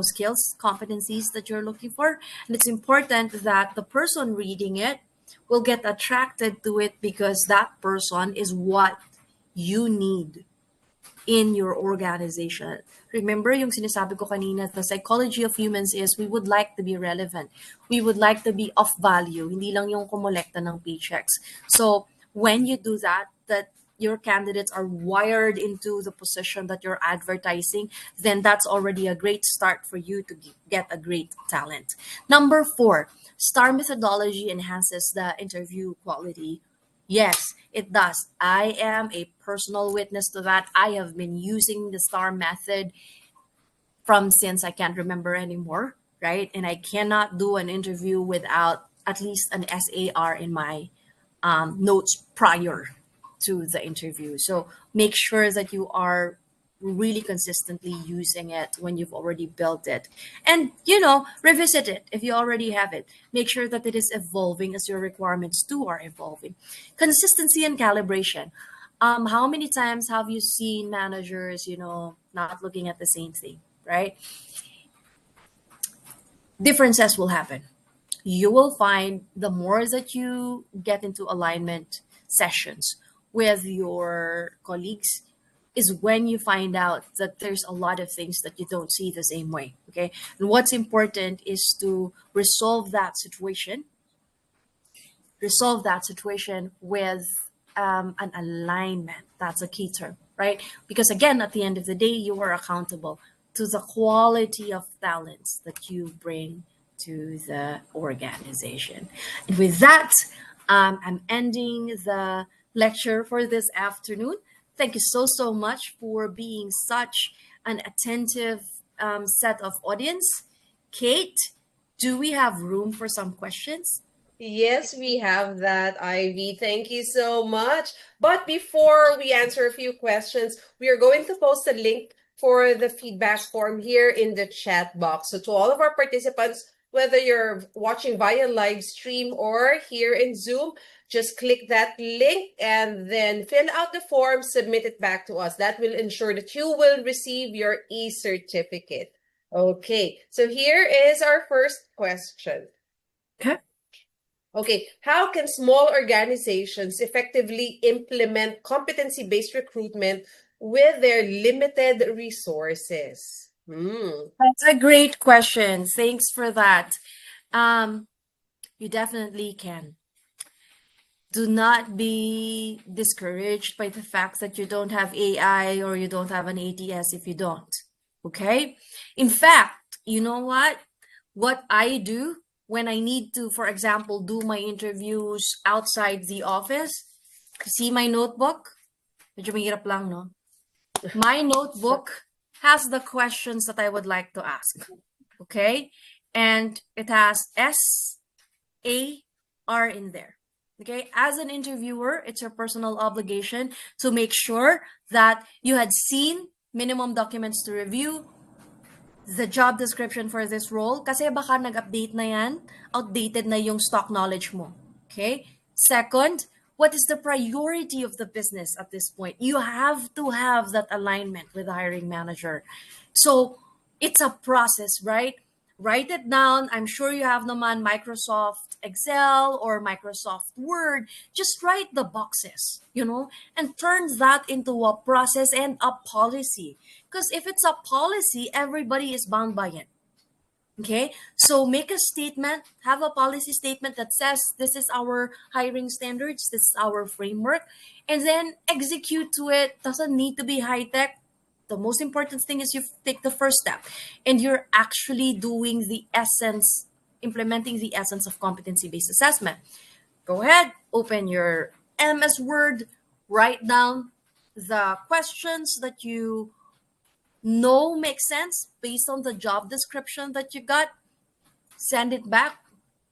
skills, competencies that you're looking for. And it's important that the person reading it will get attracted to it because that person is what you need in your organization. Remember yung sinasabi ko kanina, the psychology of humans is we would like to be relevant. We would like to be of value. Hindi lang yung kumolekta ng paychecks. So when you do that, that your candidates are wired into the position that you're advertising, then that's already a great start for you to get a great talent. Number 4, STAR methodology enhances the interview quality. Yes, it does. I am a personal witness to that. I have been using the STAR method from since I can't remember anymore, right? And I cannot do an interview without at least an SAR in my notes prior to the interview. So make sure that you are really consistently using it when you've already built it, and revisit it if you already have it. Make sure that it is evolving as your requirements too are evolving. Consistency and calibration. How many times have you seen managers not looking at the same thing, right? Differences will happen. You will find the more that you get into alignment sessions with your colleagues is when you find out that there's a lot of things that you don't see the same way. Okay. And what's important is to resolve that situation with an alignment. That's a key term, right? Because again, at the end of the day, you are accountable to the quality of talents that you bring to the organization. And with that, I'm ending the lecture for this afternoon. Thank you so much for being such an attentive set of audience. Kate, do we have room for some questions? Yes, we have that, Ivy. Thank you so much. But before we answer a few questions, we are going to post a link for the feedback form here in the chat box. So to all of our participants, whether you're watching via live stream or here in Zoom, just click that link and then fill out the form, submit it back to us. That will ensure that you will receive your e-certificate. Okay, so here is our first question. Okay, how can small organizations effectively implement competency-based recruitment with their limited resources? That's a great question. Thanks for that. You definitely can. Do not be discouraged by the fact that you don't have AI or you don't have an ATS if you don't. Okay? In fact, you know what? What I do when I need to, for example, do my interviews outside the office, see my notebook? Medyo mahirap lang, no? My notebook has the questions that I would like to ask. Okay? And it has SAR in there. Okay, as an interviewer, it's your personal obligation to make sure that you had seen minimum documents to review, the job description for this role, kasi baka nag-update na yan, outdated na yung stock knowledge mo. Okay? Second, what is the priority of the business at this point? You have to have that alignment with the hiring manager. So it's a process, right? Write it down. I'm sure you have naman Microsoft Excel or Microsoft Word. Just write the boxes, and turn that into a process and a policy. Because if it's a policy, everybody is bound by it. Okay, so make a statement, have a policy statement that says this is our hiring standards, this is our framework, and then execute to it. Doesn't need to be high tech. The most important thing is you take the first step and you're actually doing the essence, implementing the essence of competency-based assessment. Go ahead, open your MS Word, write down the questions that you know make sense based on the job description that you got. Send it back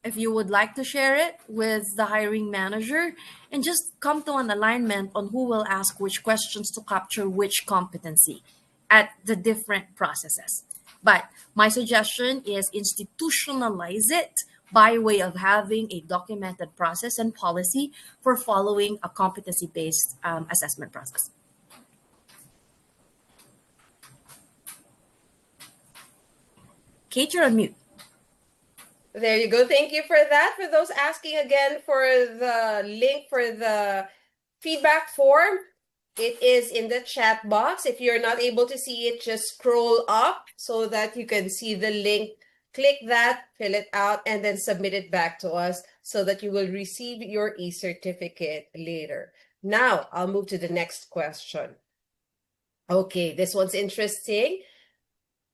if you would like to share it with the hiring manager, and just come to an alignment on who will ask which questions to capture which competency at the different processes. But my suggestion is institutionalize it by way of having a documented process and policy for following a competency-based assessment process. Kate, you're on mute. There you go. Thank you for that. For those asking again for the link for the feedback form, it is in the chat box. If you're not able to see it, just scroll up so that you can see the link. Click that, fill it out, and then submit it back to us so that you will receive your e-certificate later. Now, I'll move to the next question. Okay, this one's interesting.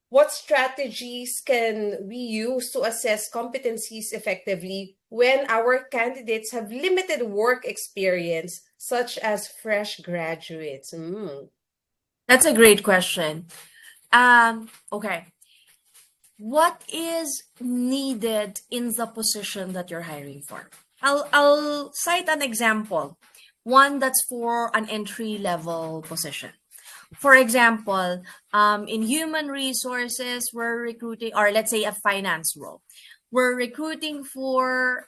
What strategies can we use to assess competencies effectively when our candidates have limited work experience, such as fresh graduates? That's a great question. Okay. What is needed in the position that you're hiring for? I'll cite an example, one that's for an entry-level position. For example, in human resources, we're recruiting, or let's say a finance role. We're recruiting for,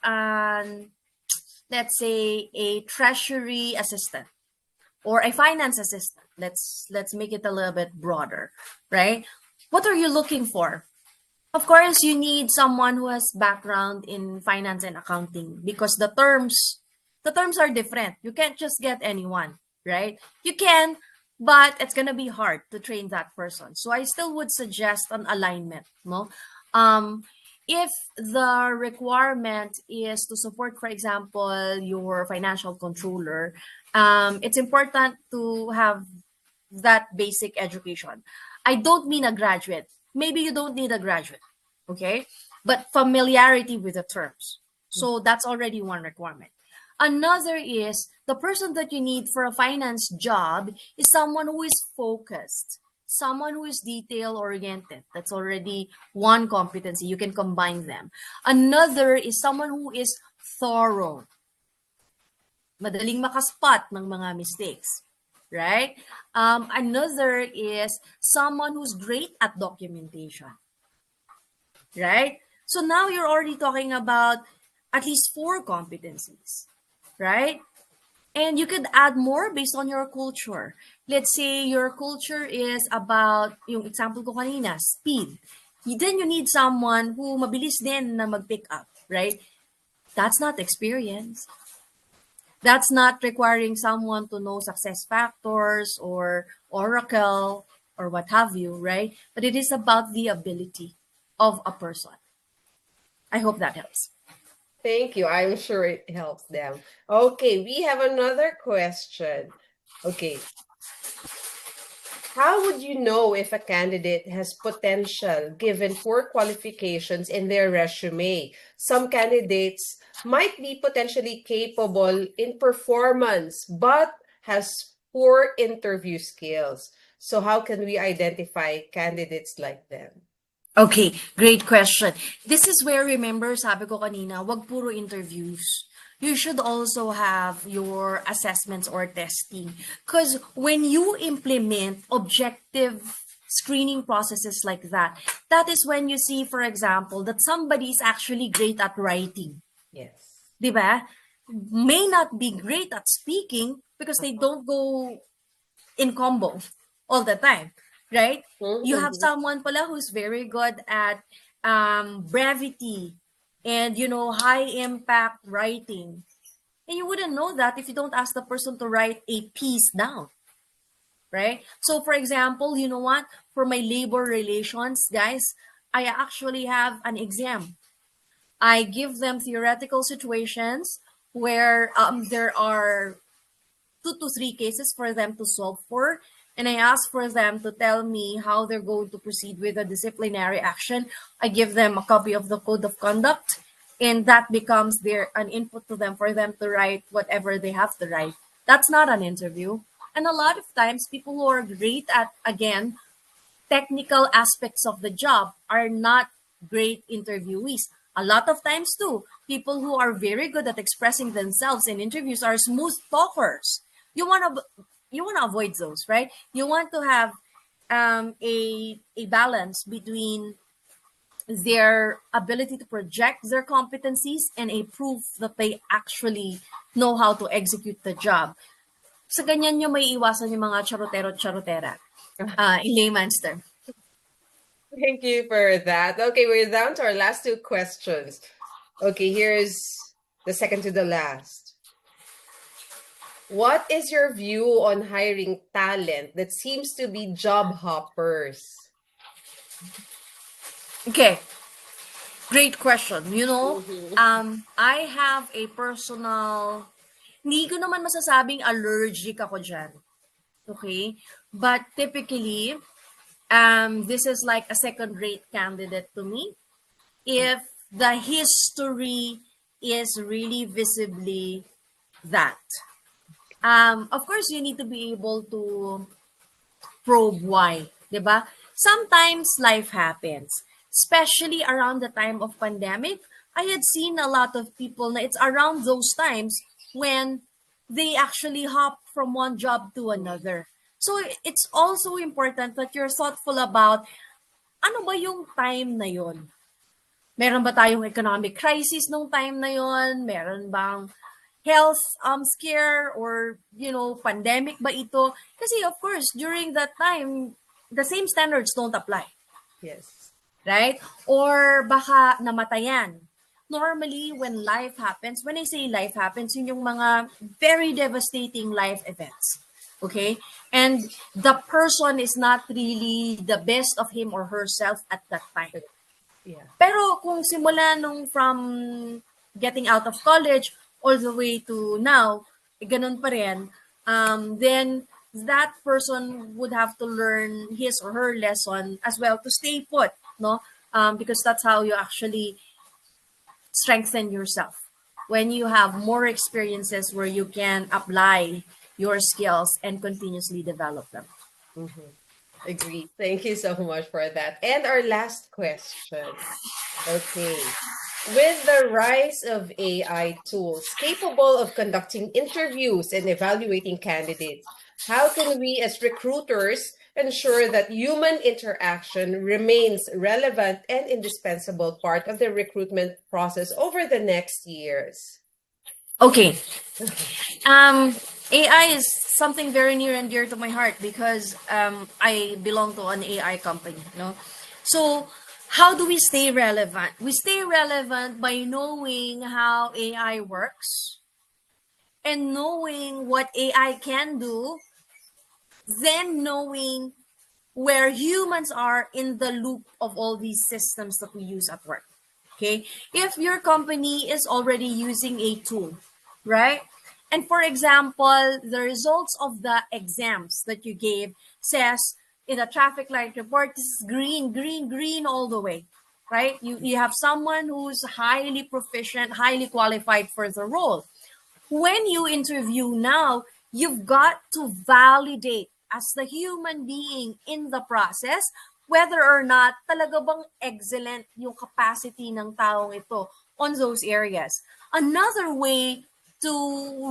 let's say, a treasury assistant or a finance assistant. Let's make it a little bit broader, right? What are you looking for? Of course, you need someone who has background in finance and accounting because the terms are different. You can't just get anyone, right? You can, but it's gonna be hard to train that person. So I still would suggest an alignment, no? If the requirement is to support, for example, your financial controller, it's important to have that basic education. I don't mean a graduate. Maybe you don't need a graduate, okay? But familiarity with the terms. So that's already one requirement. Another is the person that you need for a finance job is someone who is focused, someone who is detail-oriented. That's already one competency. You can combine them. Another is someone who is thorough. Madaling makaspot ng mga mistakes, right? Another is someone who's great at documentation, right? So now you're already talking about at least 4 competencies, right? And you could add more based on your culture. Let's say your culture is about, yung example ko kanina, speed. Then you need someone who mabilis din na mag-pick up, right? That's not experience. That's not requiring someone to know success factors or Oracle or what have you, right? But it is about the ability of a person. I hope that helps. Thank you. I'm sure it helps them. Okay, we have another question. Okay. How would you know if a candidate has potential given poor qualifications in their resume? Some candidates might be potentially capable in performance, but has poor interview skills. So how can we identify candidates like them? Okay, great question. This is where, remember, sabi ko kanina, wag puro interviews. You should also have your assessments or testing. Because when you implement objective screening processes like that, that is when you see, for example, that somebody is actually great at writing. Yes. Diba? May not be great at speaking because they don't go in combo all the time, right? You have someone pala who's very good at brevity and, you know, high impact writing. And you wouldn't know that if you don't ask the person to write a piece down, right? So for example, you know what? For my labor relations, guys, I actually have an exam. I give them theoretical situations where there are 2 to 3 cases for them to solve for. And I ask for them to tell me how they're going to proceed with a disciplinary action. I give them a copy of the code of conduct, and that becomes an input to them for them to write whatever they have to write. That's not an interview. And a lot of times, people who are great at, again, technical aspects of the job are not great interviewees. A lot of times too, people who are very good at expressing themselves in interviews are smooth talkers. You want to avoid those, right? You want to have a balance between their ability to project their competencies and a proof that they actually know how to execute the job. Sa ganyan nyo may iwasan yung mga charotero-charotera, in layman's term. Thank you for that. Okay, we're down to our last two questions. Okay, here's the second to the last. What is your view on hiring talent that seems to be job hoppers? Okay, great question. Mhm. I have a personal, hindi ko naman masasabing allergic ako dyan. Okay? But typically, this is like a second-rate candidate to me. If the history is really visibly that. Of course, you need to be able to probe why, 'di ba? Sometimes life happens, especially around the time of pandemic. I had seen a lot of people na it's around those times when they actually hop from one job to another. So it's also important that you're thoughtful about ano ba yung time na yon. Meron ba tayong economic crisis nung time na yon? Meron bang health scare or pandemic ba ito? Kasi of course during that time the same standards don't apply, Yes. right? Or baka namatayan. Normally when life happens, when I say life happens, yun yung mga very devastating life events. Okay? And the person is not really the best of him or herself at that time. Yeah. Pero kung simula nung from getting out of college all the way to now, ganun pa rin, then that person would have to learn his or her lesson as well to stay put, no? Because that's how you actually strengthen yourself. When you have more experiences where you can apply your skills and continuously develop them. Mm-hmm. Agree. Thank you so much for that. And our last question. Okay. With the rise of AI tools capable of conducting interviews and evaluating candidates, how can we as recruiters ensure that human interaction remains relevant and indispensable part of the recruitment process over the next years? Okay. AI is something very near and dear to my heart because I belong to an AI company, no? So, how do we stay relevant? We stay relevant by knowing how AI works and knowing what AI can do, then knowing where humans are in the loop of all these systems that we use at work. Okay? If your company is already using a tool, right? And for example, the results of the exams that you gave says in the traffic light report, this is green, green, green all the way, right? You have someone who's highly proficient, highly qualified for the role. When you interview now, you've got to validate as the human being in the process whether or not talaga bang excellent yung capacity ng taong ito on those areas. Another way to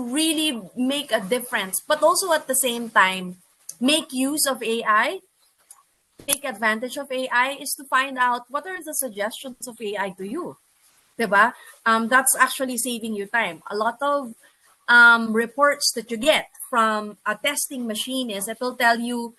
really make a difference, but also at the same time, make use of AI, take advantage of AI, is to find out what are the suggestions of AI to you. Diba? That's actually saving you time. A lot of reports that you get from a testing machine is it will tell you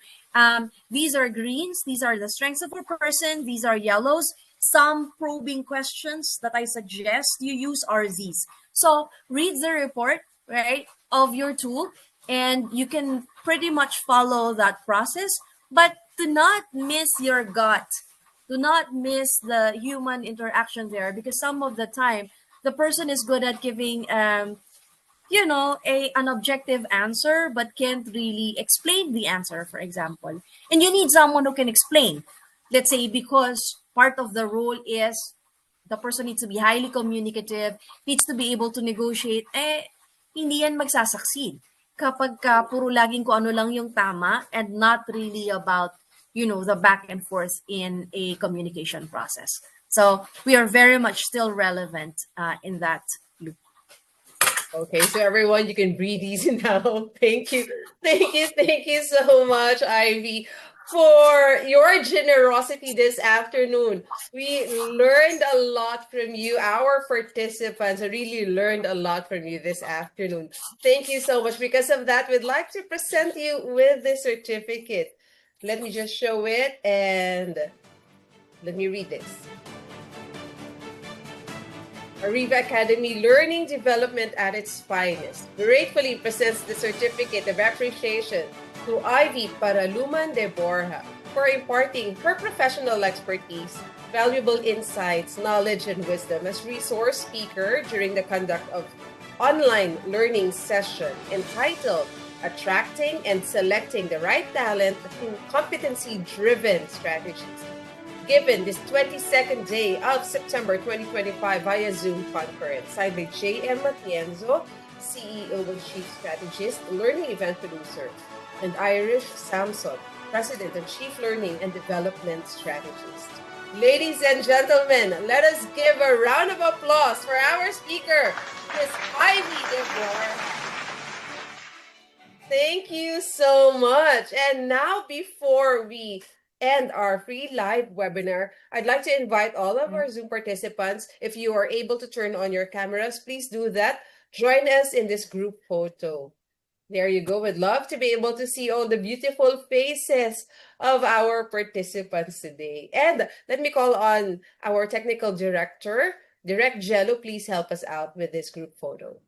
these are greens, these are the strengths of a person, these are yellows. Some probing questions that I suggest you use are these. So read the report, right, of your tool, and you can pretty much follow that process. But do not miss your gut. Do not miss the human interaction there because some of the time the person is good at giving an objective answer but can't really explain the answer, for example. And you need someone who can explain. Let's say because part of the role is the person needs to be highly communicative, needs to be able to negotiate, hindi yan magsasucceed kapag puro laging kung ano lang yung tama and not really about, the back and forth in a communication process. So we are very much still relevant in that loop. Okay, so everyone, you can breathe easy now. Thank you. Thank you so much, Ivy, for your generosity this afternoon. We learned a lot from you. Our participants really learned a lot from you this afternoon. Thank you so much. Because of that, we'd like to present you with the certificate. Let me just show it, and Let me read this. Ariva Academy Learning Development at its finest gratefully presents the Certificate of Appreciation to Ivy Paraluman de Borja for imparting her professional expertise, valuable insights, knowledge, and wisdom as resource speaker during the conduct of online learning session entitled Attracting and Selecting the Right Talent Through Competency-Driven Strategies, given this 22nd day of September 2025 via Zoom conference, signed by J.M. Matienzo, CEO and Chief Strategist, Learning Event Producer, and Irish Samson, President and Chief Learning and Development Strategist. Ladies and gentlemen, let us give a round of applause for our speaker, Ms. Ivy DeBoer. Thank you so much. And now, before we end our free live webinar, I'd like to invite all of our Zoom participants, if you are able to turn on your cameras, please do that. Join us in this group photo. There you go. We'd love to be able to see all the beautiful faces of our participants today. And let me call on our technical director, Direct Jello. Please help us out with this group photo.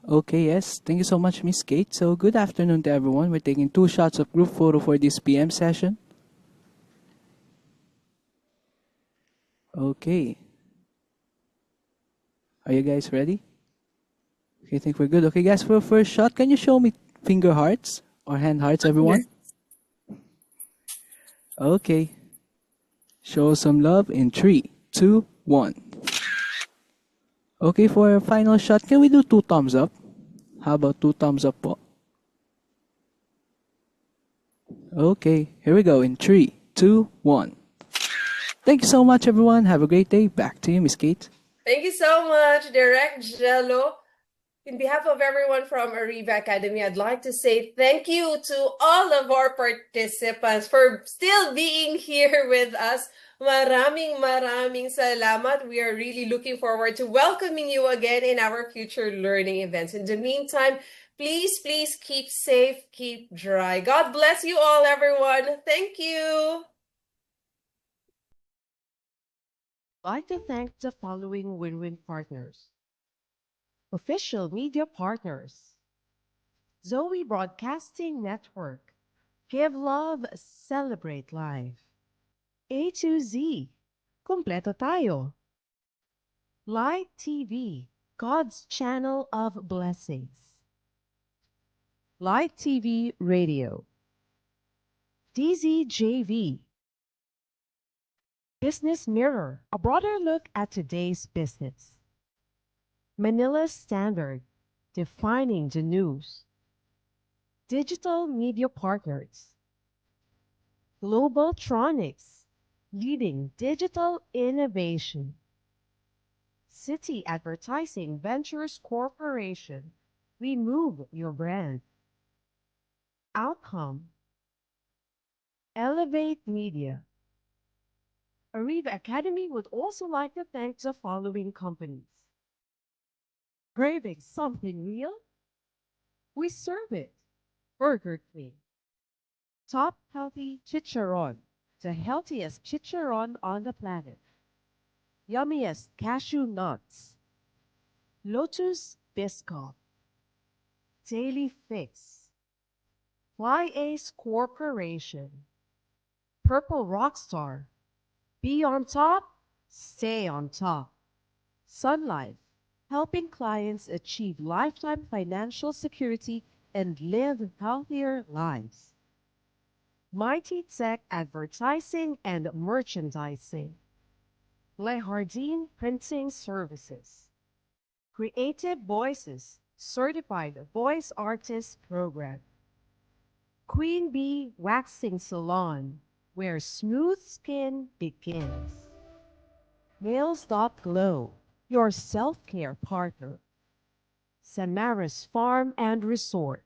Okay, yes. Thank you so much, Miss Kate. So, good afternoon to everyone. We're taking 2 shots of group photo for this PM session. Okay. Are you guys ready? Okay, I think we're good. Okay, guys, for the first shot, can you show me finger hearts or hand hearts, everyone? Okay. Show some love in 3, 2, 1. Okay, for our final shot, can we do 2 thumbs up? How about 2 thumbs up po? Okay, here we go in 3, 2, 1. Thank you so much, everyone. Have a great day. Back to you, Miss Kate. Thank you so much, Direct Jello. In behalf of everyone from Ariva Academy, I'd like to say thank you to all of our participants for still being here with us. Maraming salamat. We are really looking forward to welcoming you again in our future learning events. In the meantime, please keep safe, keep dry. God bless you all, everyone. Thank you. I'd like to thank the following win-win partners. Official media partners: Zoe Broadcasting Network, Give Love, Celebrate Life. A to Z, Kompleto Tayo. Light TV, God's Channel of Blessings. Light TV Radio. DZJV. Business Mirror, a broader look at today's business. Manila Standard, defining the news. Digital media partners. Globaltronics, leading digital innovation. City Advertising Ventures Corporation, we move your brand. Outcome. Elevate Media. Ariva Academy would also like to thank the following companies. Craving something real? We serve it. Burger King. Top Healthy Chicharon, the healthiest chicharon on the planet. Yummiest cashew nuts. Lotus Biscoff. Daily Fix. Fly Ace Corporation. Purple Rockstar. Be on top, stay on top. Sun Life, helping clients achieve lifetime financial security and live healthier lives. Mighty Tech Advertising and Merchandising. Le Jardin Printing Services. Creative Voices, Certified Voice Artist Program. Queen Bee Waxing Salon, where smooth skin begins. Nails.glow, your self-care partner. Samaras Farm and Resort,